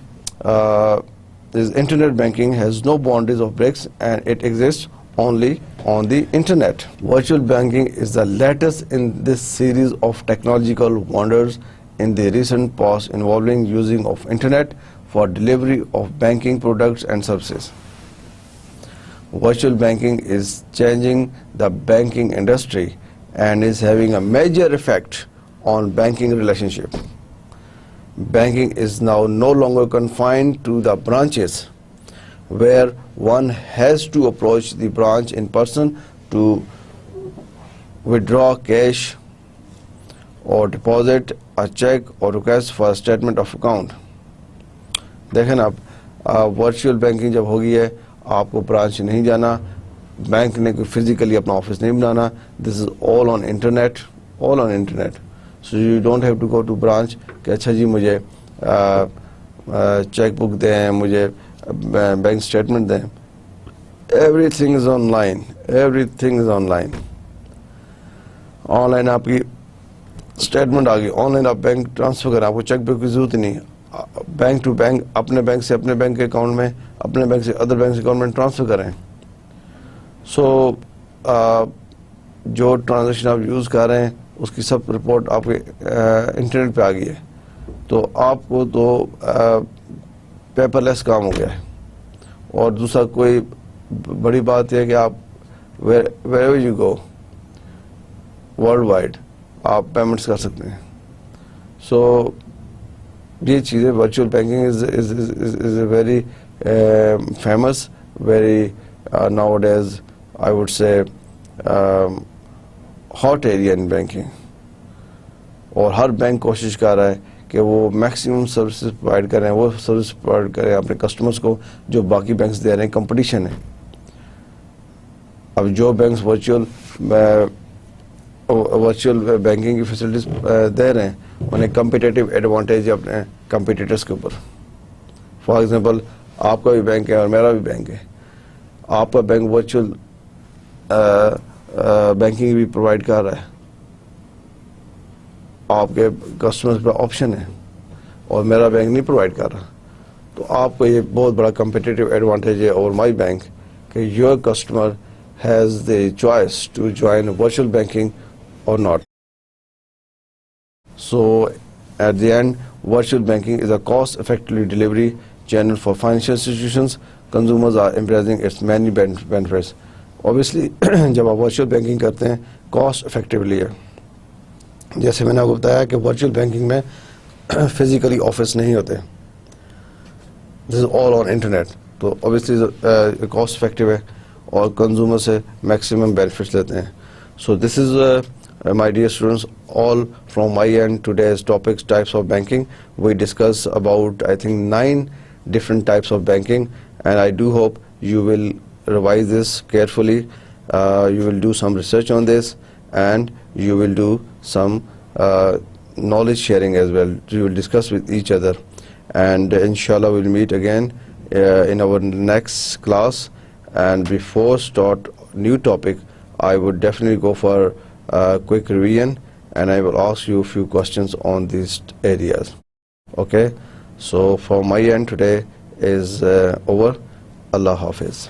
internet banking has no boundaries of bricks and it exists only on the internet. Virtual banking is the latest in this series of technological wonders in the recent past involving using of internet for delivery of banking products and services. Virtual banking is changing the banking industry and is having a major effect on banking relationship. Banking is now no longer confined to the branches where one has to approach the branch in person to withdraw cash or deposit a check or request for a statement of account. دیکھیں اب virtual banking جب ہوگی ہے, آپ کو branch نہیں جانا, bank نے کوئی فزیکلی اپنا آفس نہیں بنانا. This is all on internet, all on internet. So you don't have to go to branch کہ اچھا جی مجھے چیک بک دیں, مجھے بینک اسٹیٹمنٹ دیں. Everything is online, everything is online. Online آپ کی statement آ گئی, آن لائن آپ بینک ٹرانسفر کریں, آپ کو چیک بک کی ضرورت نہیں. بینک ٹو بینک, اپنے بینک سے اپنے بینک کے اکاؤنٹ میں, اپنے بینک سے ادر بینک اکاؤنٹ میں ٹرانسفر کریں. سو جو ٹرانزیکشن آپ یوز کر رہے ہیں اس کی سب رپورٹ آپ کے انٹرنیٹ پہ آ گئی ہے. تو آپ کو تو پیپر لیس کام ہو گیا ہے. اور دوسرا کوئی بڑی بات یہ ہے کہ آپ wherever you go world wide آپ پیمنٹس کر سکتے ہیں. سو یہ چیزیں virtual banking is a very famous, very nowadays I would say hot area in banking. اور ہر بینک کوشش کر رہا ہے کہ وہ میکسیمم سروسز پرووائڈ کریں, وہ سروس پرووائڈ کریں اپنے کسٹمرس کو جو باقی بینکس دے رہے ہیں. کمپٹیشن ہے. اب جو بینکس ورچوئل بینکنگ کی فیسلٹیز دے رہے ہیں انہیں کمپیٹیٹو ایڈوانٹیج ہے اپنے کمپیٹیٹرس کے اوپر. فار ایگزامپل آپ کا بھی بینک ہے اور میرا بھی بینک ہے. آپ کا بینک ورچوئل بینکنگ بھی پرووائڈ کر رہا ہے, آپ کے کسٹمرز پہ آپشن ہے, اور میرا بینک نہیں پرووائڈ کر رہا. تو آپ کو یہ بہت بڑا کمپیٹیٹو ایڈوانٹیج ہے اوور مائی بینک کہ your customer has the choice to join virtual banking or not. So at the end, virtual banking is a cost-effective delivery channel for financial institutions. Consumers are embracing its many benefits. Obviously جب آپ virtual banking کرتے ہیں cost effectively ہے. جیسے میں نے آپ کو بتایا کہ ورچوئل بینکنگ میں فزیکلی آفس نہیں ہوتے, دس از آل آن انٹرنیٹ. تو obviously کاسٹ افیکٹو ہے اور کنزیومر سے میکسیمم بینیفٹس لیتے ہیں. سو دس از my dear students, all from my end today's topics, types of banking. We discuss about I think 9 different types of banking, and I do hope you will revise this carefully. You will do some research on this, and you will do some knowledge sharing as well. You will discuss with each other, and inshallah we'll meet again in our next class. And before start new topic, I would definitely go for quick revision, and I will ask you a few questions on these areas. Okay, so from my end today is over. Allah Hafiz.